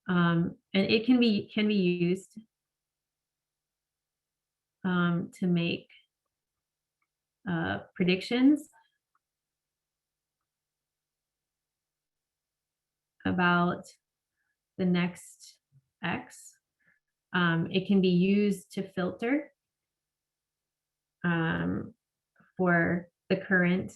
And it can be used to make predictions about the next X. It can be used to filter for the current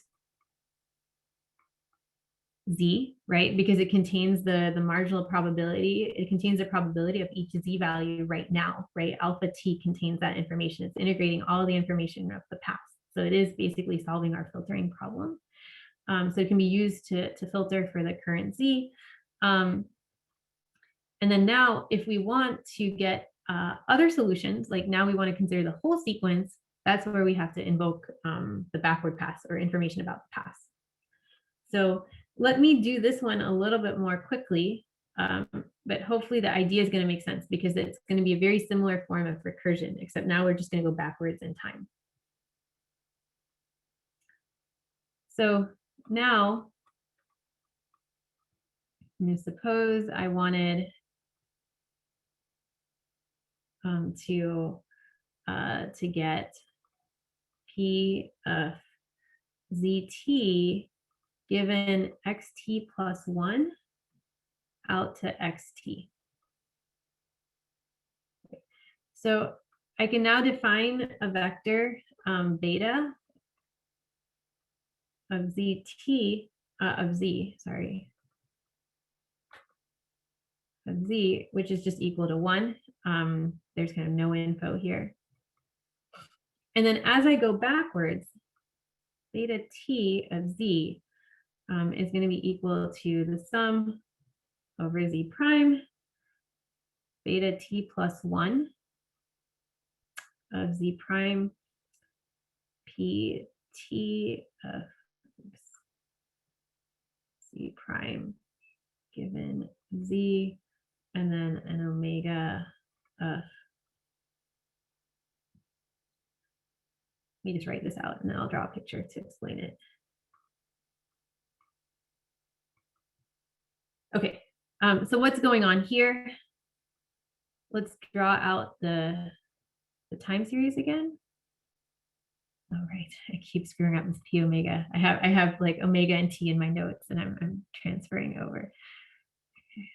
Z, right? Because it contains the marginal probability. It contains the probability of each Z value right now, right? Alpha T contains that information. It's integrating all the information of the past. So it is basically solving our filtering problem. So it can be used to filter for the current Z. And then now, if we want to get other solutions, like now we want to consider the whole sequence, that's where we have to invoke the backward pass or information about the past. So let me do this one a little bit more quickly, but hopefully the idea is going to make sense because it's going to be a very similar form of recursion, except now we're just going to go backwards in time. So now, suppose I wanted to get P of ZT given xt plus 1 out to xt. So I can now define a vector beta of zt of z, sorry, of z, which is just equal to 1. There's kind of no info here. And then as I go backwards, beta t of z is going to be equal to the sum over z prime beta t plus 1 of z prime p t of z prime given z, and then an omega of, let me just write this out and then I'll draw a picture to explain it. Okay, so what's going on here? Let's draw out the time series again. All right, I keep screwing up this p omega. I have like omega and t in my notes, and I'm transferring over. Okay.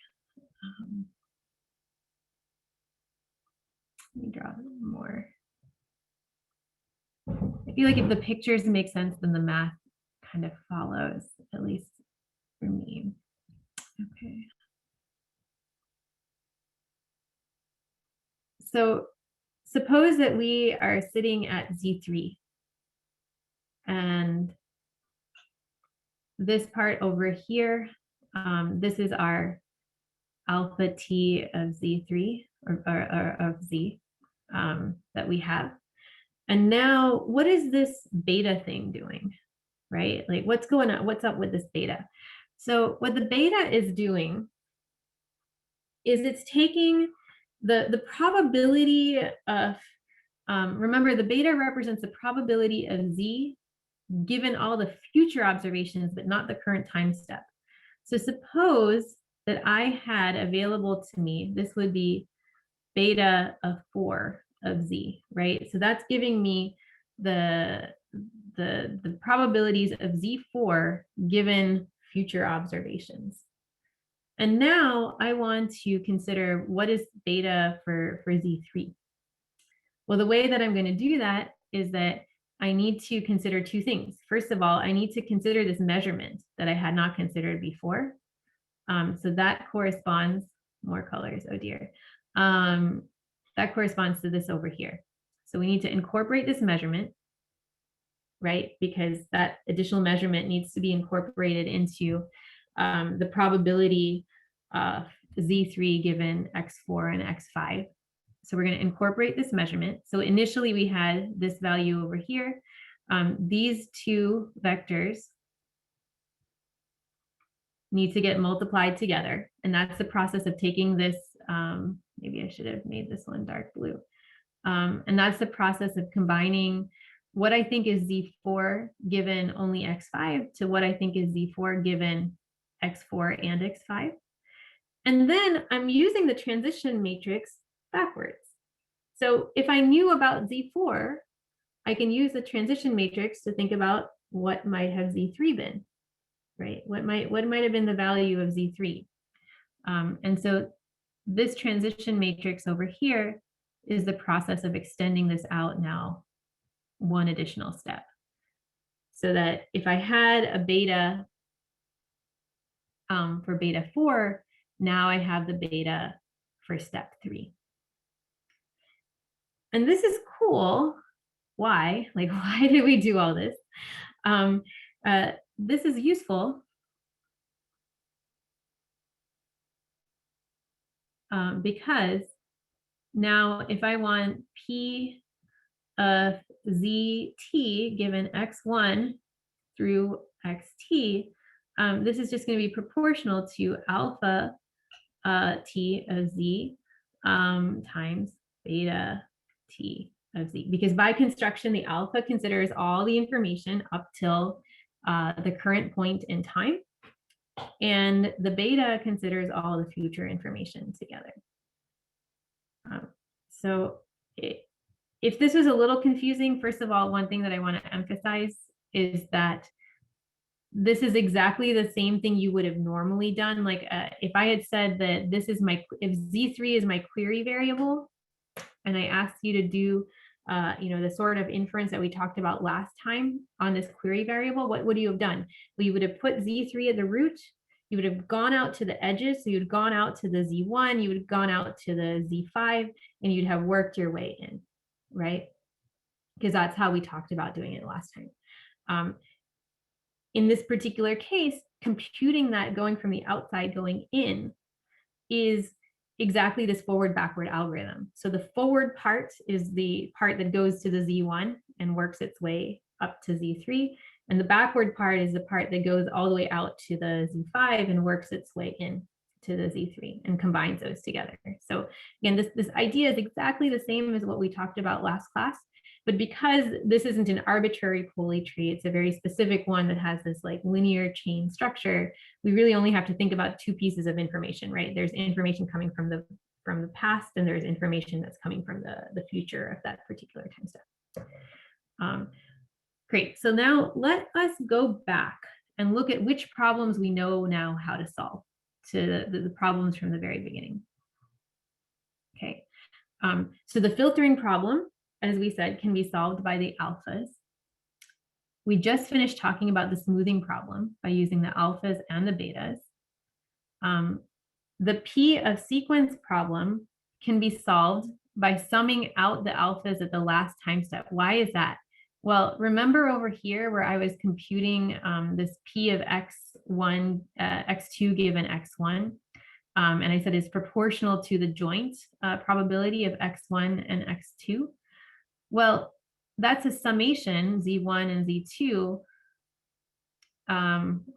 Let me draw more. I feel like if the pictures make sense, then the math kind of follows, at least for me. Okay. So suppose that we are sitting at Z3. And this part over here, this is our alpha T of Z3 or of Z that we have. And now what is this beta thing doing, right? Like what's going on? What's up with this beta? So what the beta is doing is it's taking the probability of, remember the beta represents the probability of Z given all the future observations, but not the current time step. So suppose that I had available to me, this would be beta of 4 of Z, right? So that's giving me the probabilities of Z4 given future observations. And now I want to consider what is beta for Z3. Well, the way that I'm going to do that is that I need to consider two things. First of all, I need to consider this measurement that I had not considered before. So that corresponds, more colors, oh dear. That corresponds to this over here. So we need to incorporate this measurement, right? Because that additional measurement needs to be incorporated into the probability of Z3 given X4 and X5. So we're going to incorporate this measurement. So initially we had this value over here. These two vectors need to get multiplied together. And that's the process of taking this, maybe I should have made this one dark blue. And that's the process of combining what I think is Z4 given only X5 to what I think is Z4 given X4 and X5. And then I'm using the transition matrix backwards. So if I knew about Z4, I can use the transition matrix to think about what might have Z3 been, right? What might have been the value of Z3. And so this transition matrix over here is the process of extending this out now one additional step. So that if I had a beta for beta 4, now I have the beta for step 3. And this is cool. Why? Like, why did we do all this? This is useful because now if I want P of ZT given X1 through XT, this is just going to be proportional to alpha T of Z times beta T of Z, because by construction, the alpha considers all the information up till the current point in time, and the beta considers all the future information together. So if this was a little confusing, first of all, one thing that I want to emphasize is that this is exactly the same thing you would have normally done. Like if I had said that this is if Z3 is my query variable, and I asked you to do the sort of inference that we talked about last time on this query variable, what would you have done? Well, you would have put Z3 at the root, you would have gone out to the edges, so you'd gone out to the Z1, you would have gone out to the Z5, and you'd have worked your way in, right? Because that's how we talked about doing it last time. In this particular case, computing that going from the outside going in is exactly this forward-backward algorithm. So the forward part is the part that goes to the Z1 and works its way up to Z3. And the backward part is the part that goes all the way out to the Z5 and works its way in to the Z3 and combines those together. So again, this idea is exactly the same as what we talked about last class. But because this isn't an arbitrary Poley tree, it's a very specific one that has this like linear chain structure, we really only have to think about two pieces of information, right? There's information coming from the past, and there's information that's coming from the future of that particular time step. Great, so now let us go back and look at which problems we know now how to solve, to the problems from the very beginning. Okay, so the filtering problem, as we said, can be solved by the alphas. We just finished talking about the smoothing problem by using the alphas and the betas. The P of sequence problem can be solved by summing out the alphas at the last time step. Why is that? Well, remember over here where I was computing this P of X1, X2 given X1, and I said it's proportional to the joint probability of X1 and X2. Well, that's a summation, Z1 and Z2,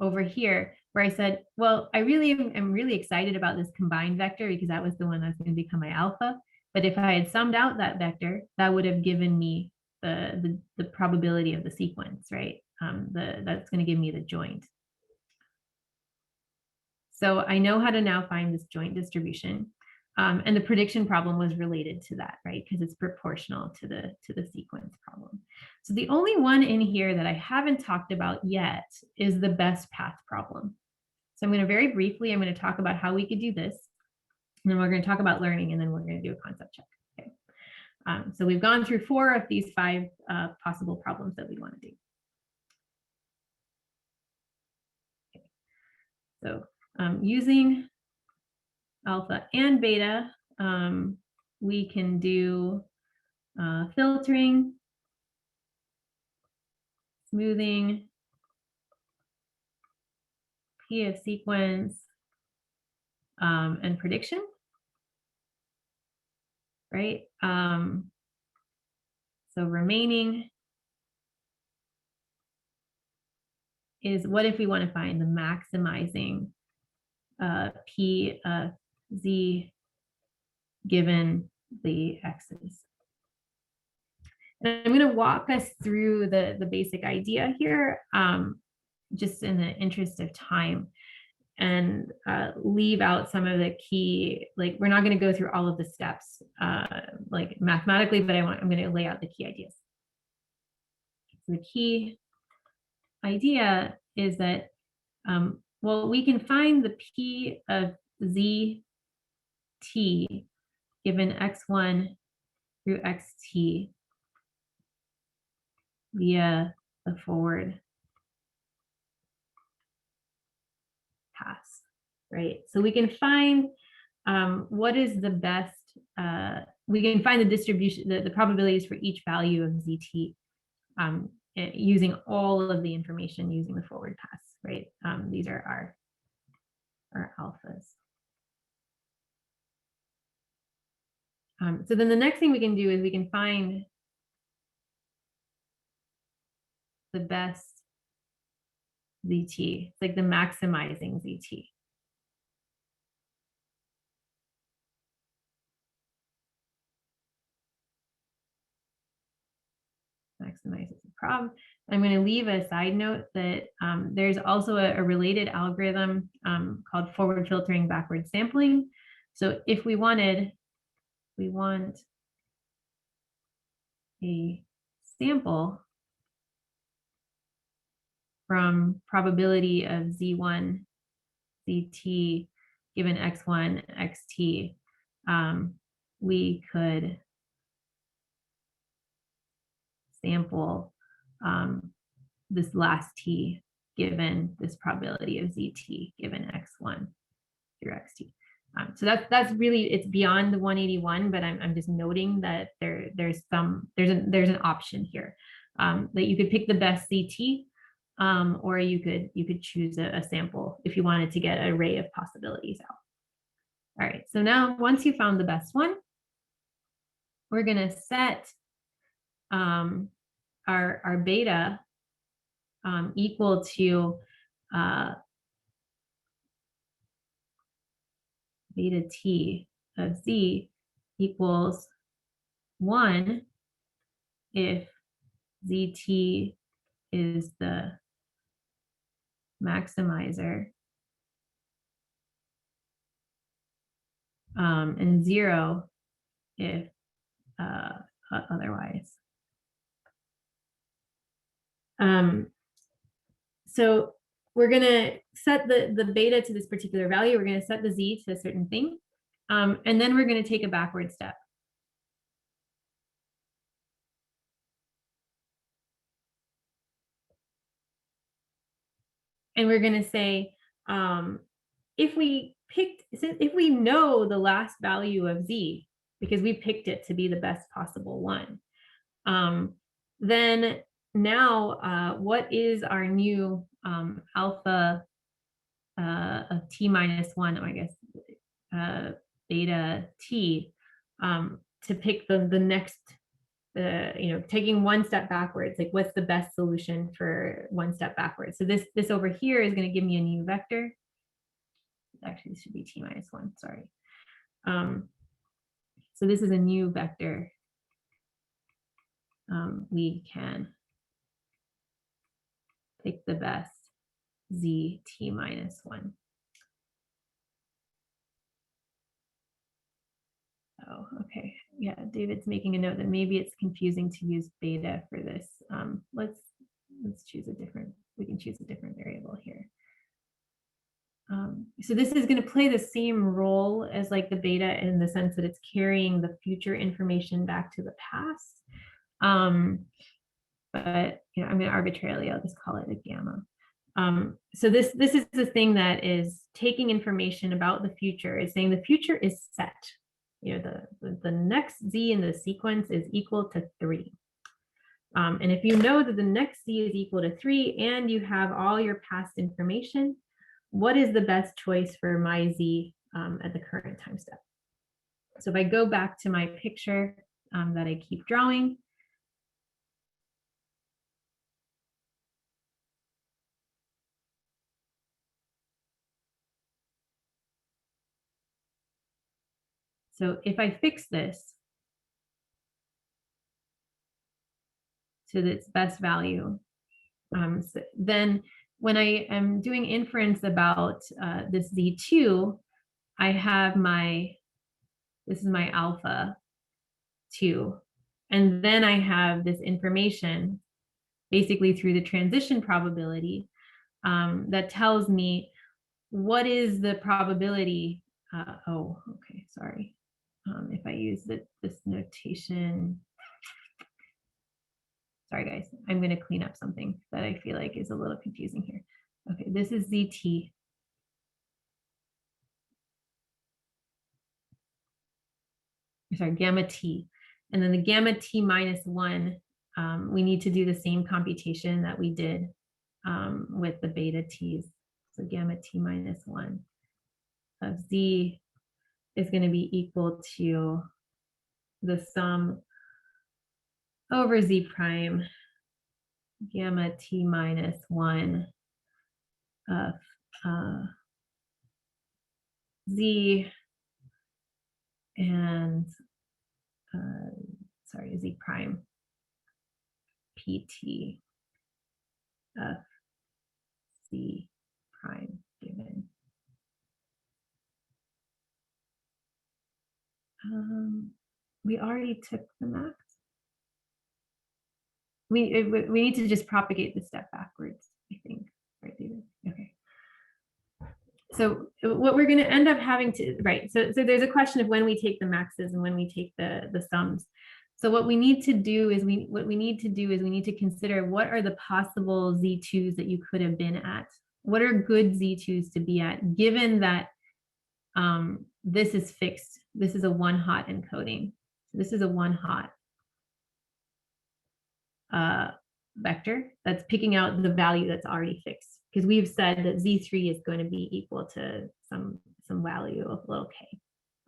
over here, where I said, well, I really am really excited about this combined vector because that was the one that's going to become my alpha. But if I had summed out that vector, that would have given me the probability of the sequence, right? That's going to give me the joint. So I know how to now find this joint distribution. And the prediction problem was related to that, right? Because it's proportional to the sequence problem. So the only one in here that I haven't talked about yet is the best path problem. So I'm going to very briefly, I'm going to talk about how we could do this. And then we're going to talk about learning, and then we're going to do a concept check. Okay. So we've gone through 4 of these 5 possible problems that we want to do. Okay. So using alpha and beta, we can do filtering, smoothing, P of sequence, and prediction, right? So remaining is what if we want to find the maximizing P of Z given the x's. And I'm going to walk us through the basic idea here, just in the interest of time, and leave out some of the key, like we're not going to go through all of the steps like mathematically, but I'm going to lay out the key ideas. So the key idea is that, well, we can find the P of ZT given x1 through xt via the forward pass, right? So we can find what is the best, we can find the distribution, the probabilities for each value of ZT using all of the information using the forward pass, right? These are our alphas. So then the next thing we can do is we can find the best ZT. It's like the maximizing ZT. Maximizes the prob. I'm going to leave a side note that there's also a related algorithm called forward filtering, backward sampling. So if we want a sample from probability of Z1, ZT given X1, XT, we could sample this last T given this probability of ZT given X1 through XT. So that's really, it's beyond the 181, but I'm just noting that there's an option here that you could pick the best ZT, or you could choose a sample if you wanted to get an array of possibilities out. All right, so now once you found the best one, we're going to set our beta equal to beta t of z equals 1 if zt is the maximizer, and 0 if otherwise. So we're going to set the beta to this particular value. We're going to set the z to a certain thing. And then we're going to take a backward step. And we're going to say, if we know the last value of z, because we picked it to be the best possible one, then now what is our new alpha of t minus 1, or I guess beta t, to pick the next, taking one step backwards, like what's the best solution for one step backwards. So this over here is going to give me a new vector. Actually, this should be t minus 1, sorry. So this is a new vector. We can pick the best z t minus 1. Oh, okay. Yeah, David's making a note that maybe it's confusing to use beta for this. Let's choose a different, we can choose a different variable here. So this is going to play the same role as like the beta in the sense that it's carrying the future information back to the past. But I'm going to arbitrarily, I'll just call it a gamma. So this is the thing that is taking information about the future. It's saying the future is set. The next z in the sequence is equal to 3. And if you know that the next z is equal to 3 and you have all your past information, what is the best choice for my z at the current time step? So if I go back to my picture that I keep drawing, so if I fix this, to its best value. So then when I am doing inference about this Z2, I have this is my alpha 2. And then I have this information basically through the transition probability that tells me what is the probability. Oh, okay, sorry. If I use this notation, sorry guys, I'm going to clean up something that I feel like is a little confusing here. Okay, this is ZT. Sorry, gamma T. And then the gamma T minus 1, we need to do the same computation that we did with the beta T's. So gamma T minus 1 of Z is going to be equal to the sum over Z prime gamma T minus 1 of Z and sorry, Z prime PT of Z prime given. We already took the max. We need to just propagate the step backwards, I think. Right, David? Okay. So what we're going to end up having to, right, so there's a question of when we take the maxes and when we take the sums. So what we need to do is we need to consider what are the possible Z2s that you could have been at. What are good Z2s to be at, given that this is fixed. This is a one hot encoding. So this is a one hot vector that's picking out the value that's already fixed, because we've said that Z3 is going to be equal to some value of little k,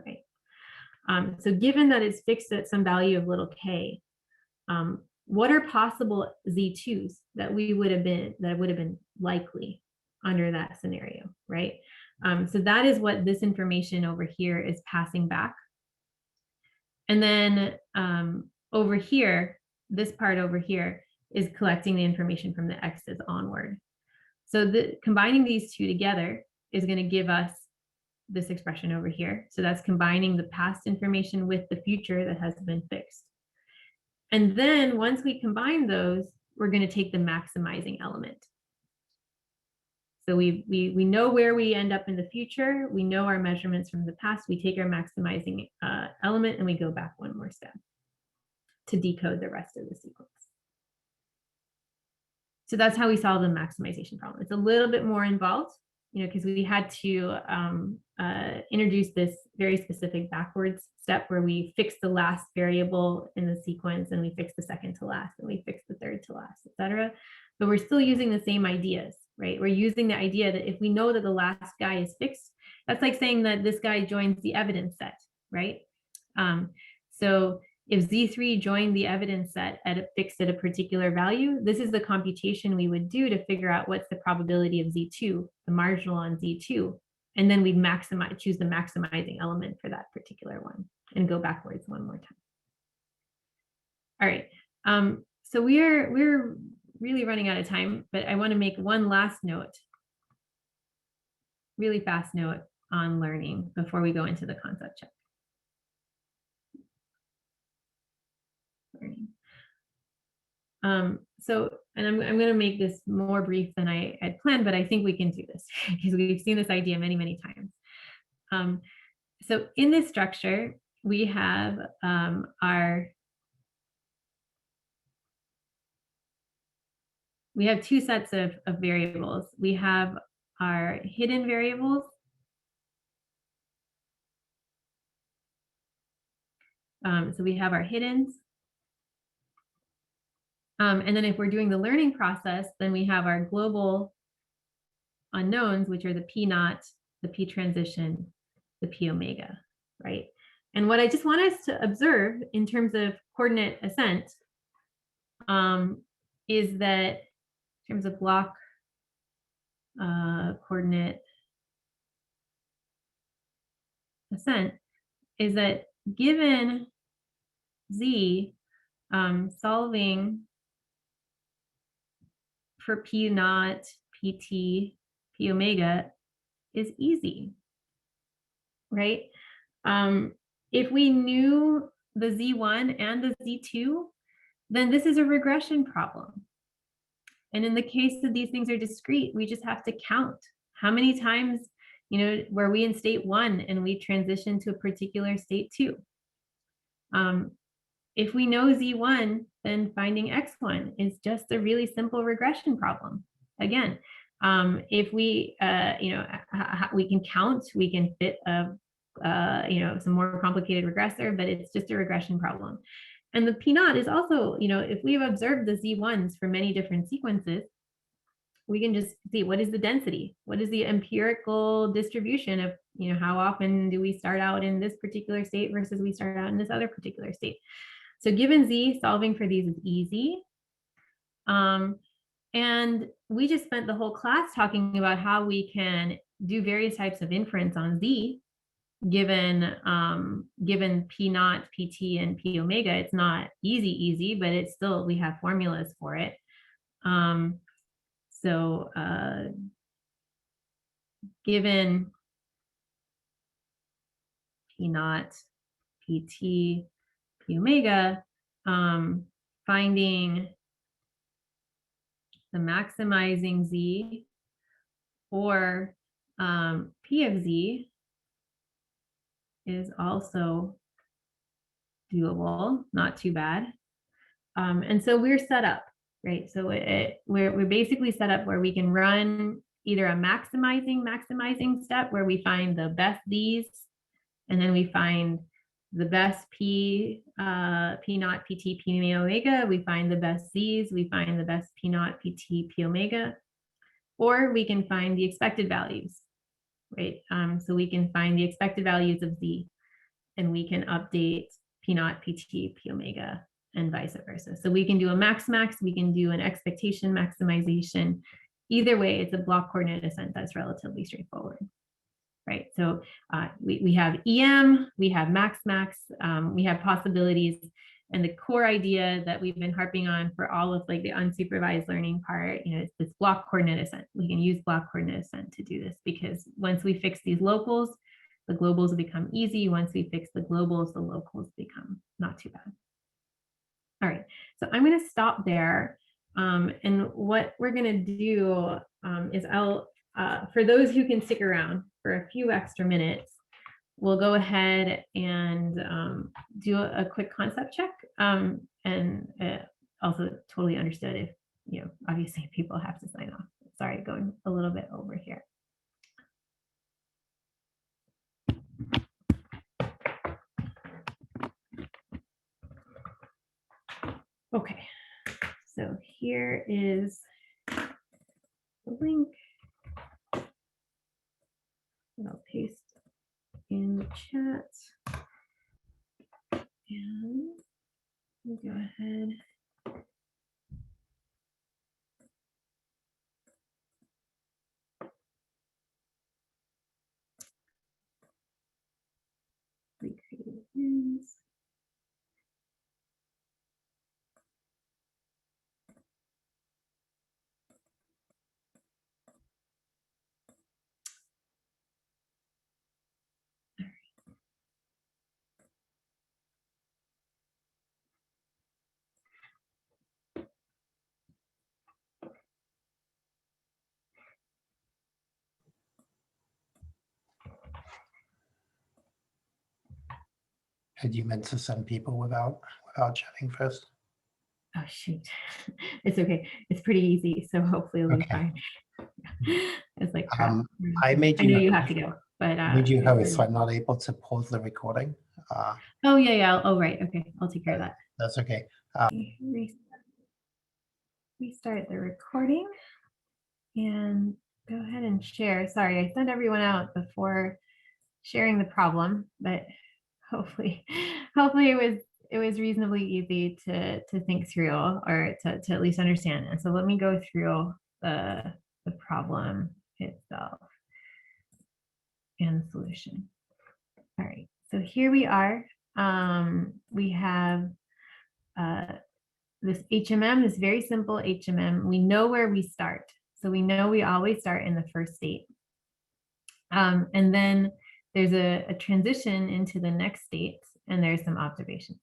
right? So given that it's fixed at some value of little k, what are possible Z2s that would have been likely under that scenario, right? So that is what this information over here is passing back. And then over here, this part over here is collecting the information from the x's onward. So combining these two together is going to give us this expression over here. So that's combining the past information with the future that has been fixed. And then once we combine those, we're going to take the maximizing element. So we know where we end up in the future. We know our measurements from the past. We take our maximizing element and we go back one more step to decode the rest of the sequence. So that's how we solve the maximization problem. It's a little bit more involved, because we had to introduce this very specific backwards step where we fix the last variable in the sequence and we fix the second to last and we fix the third to last, etc. But we're still using the same ideas, right? We're using the idea that if we know that the last guy is fixed, that's like saying that this guy joins the evidence set, right? So if Z3 joined the evidence set fixed at a particular value, this is the computation we would do to figure out what's the probability of Z2, the marginal on Z2. And then we'd choose the maximizing element for that particular one and go backwards one more time. All right. So we're really running out of time, but I want to make one last note, really fast note on learning before we go into the concept check. Learning. And I'm going to make this more brief than I had planned, but I think we can do this because we've seen this idea many, many times. So in this structure, we have we have two sets of variables. We have our hidden variables. So we have our hiddens. And then if we're doing the learning process, then we have our global unknowns, which are the P naught, the P transition, the P omega, right? And what I just want us to observe in terms of coordinate ascent is that in terms of block coordinate ascent is that given Z, solving for P naught, PT, P omega is easy, right? If we knew the Z1 and the Z2, then this is a regression problem. And in the case that these things are discrete, we just have to count how many times, were we in state 1 and we transition to a particular state 2. If we know Z1, then finding X1 is just a really simple regression problem. Again, if we, we can count, we can fit some more complicated regressor, but it's just a regression problem. And the P naught is also, if we've observed the Z1s for many different sequences, we can just see what is the density, what is the empirical distribution of, how often do we start out in this particular state versus we start out in this other particular state. So given Z, solving for these is easy. And we just spent the whole class talking about how we can do various types of inference on Z, given P naught, PT, and P omega. It's not easy, but it's still, we have formulas for it. Given P naught, PT, P omega, finding the maximizing Z or P of Z is also doable, not too bad. And so we're set up, right? So we're basically set up where we can run either a maximizing step where we find the best Z's, and then we find the best P naught, PT, P omega. We find the best Z's. We find the best P naught, PT, P omega. Or we can find the expected values, right? So we can find the expected values of Z, and we can update P naught, PT, P omega, and vice versa. So we can do a max, we can do an expectation maximization. Either way, it's a block coordinate ascent that's relatively straightforward, right? So we have EM, we have max, we have possibilities. And the core idea that we've been harping on for all of the unsupervised learning part, it's this block coordinate ascent. We can use block coordinate ascent to do this, because once we fix these locals, the globals become easy. Once we fix the globals, the locals become not too bad. All right, so I'm going to stop there. And what we're going to do is I'll, for those who can stick around for a few extra minutes, we'll go ahead and do a quick concept check. And also totally understood if, obviously people have to sign off. Sorry, going a little bit over here. Okay, so here is the link. I'll paste in the chat. And we'll go ahead. Recreate ends. Had you meant to send people without chatting first? Oh shoot, it's okay. It's pretty easy, so hopefully it'll be fine. It's like crap. I made you. I know you have to go, but made you host, so I'm not able to pause the recording. Oh yeah. Oh right. Okay, I'll take care of that. That's okay. Restart the recording and go ahead and share. Sorry, I sent everyone out before sharing the problem, but hopefully it was reasonably easy to think through, or to at least understand. And so let me go through the problem itself and the solution. All right, so here we are. We have this HMM, this very simple HMM, we know where we start. So we know we always start in the first state. And then there's a transition into the next state, and there's some observations.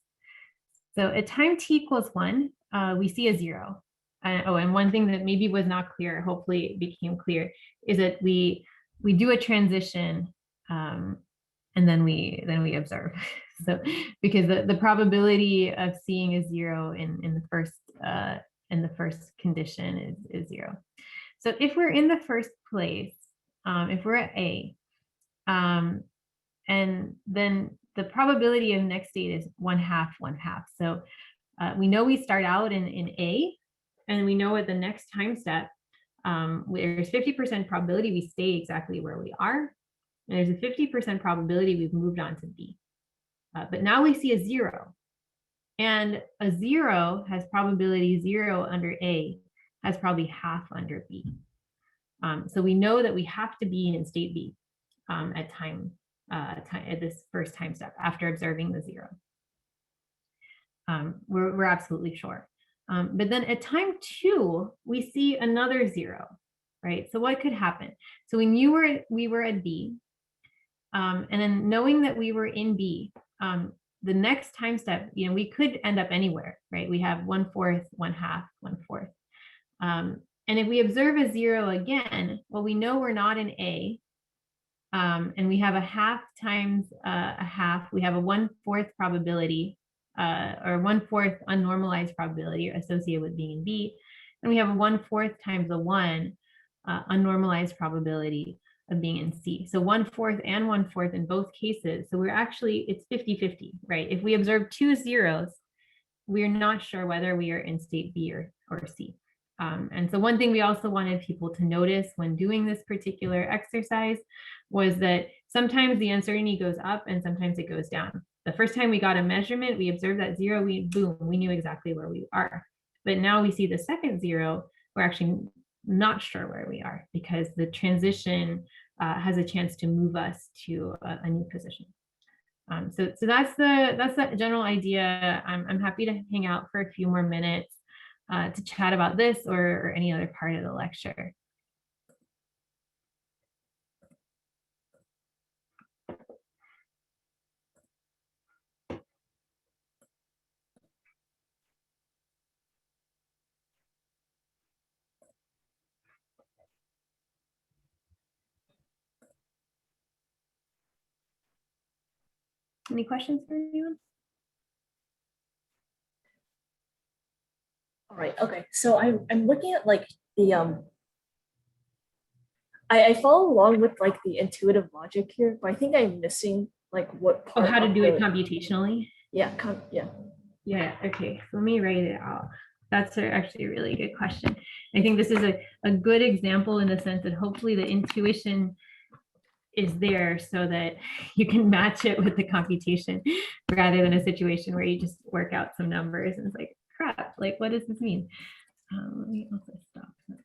So at time t equals 1, we see a 0. And one thing that maybe was not clear, hopefully it became clear, is that we do a transition, and then we observe. So because the probability of seeing a 0 in the first condition is 0. So if we're in the first place, if we're at A, and then the probability of next state is 1/2, 1/2. So we know we start out in A, and we know at the next time step, there's 50% probability we stay exactly where we are. And there's a 50% probability we've moved on to B. But now we see a 0. And a 0 has probability 0 under A, has probably 1/2 under B. So we know that we have to be in state B at this first time step after observing the 0. We're absolutely sure. But then at time 2, we see another 0, right? So what could happen? So we knew we were at B, and then knowing that we were in B, the next time step, we could end up anywhere, right? We have 1/4, 1/2, 1/4. And if we observe a 0 again, well, we know we're not in A, and we have a 1/2 times a 1/2. We have a 1/4 probability, or 1/4 unnormalized probability associated with being in B. And we have a 1/4 times a 1 unnormalized probability of being in C. So 1/4 and 1/4 in both cases. So it's 50-50, right? If we observe 2 zeros, we're not sure whether we are in state B or C. And so one thing we also wanted people to notice when doing this particular exercise was that sometimes the uncertainty goes up and sometimes it goes down. The first time we got a measurement, we observed that 0, boom, we knew exactly where we are. But now we see the second 0, we're actually not sure where we are because the transition has a chance to move us to a new position. So that's the general idea. I'm happy to hang out for a few more minutes to chat about this or any other part of the lecture. Any questions for anyone? All right. Okay. So I'm looking at like the I follow along with like the intuitive logic here, but I think I'm missing like what part. Oh, how to do it computationally? Yeah. Yeah. Okay. So let me write it out. That's actually a really good question. I think this is a good example in the sense that hopefully the intuition is there so that you can match it with the computation rather than a situation where you just work out some numbers and it's like, crap, like what does this mean? Let me also stop that.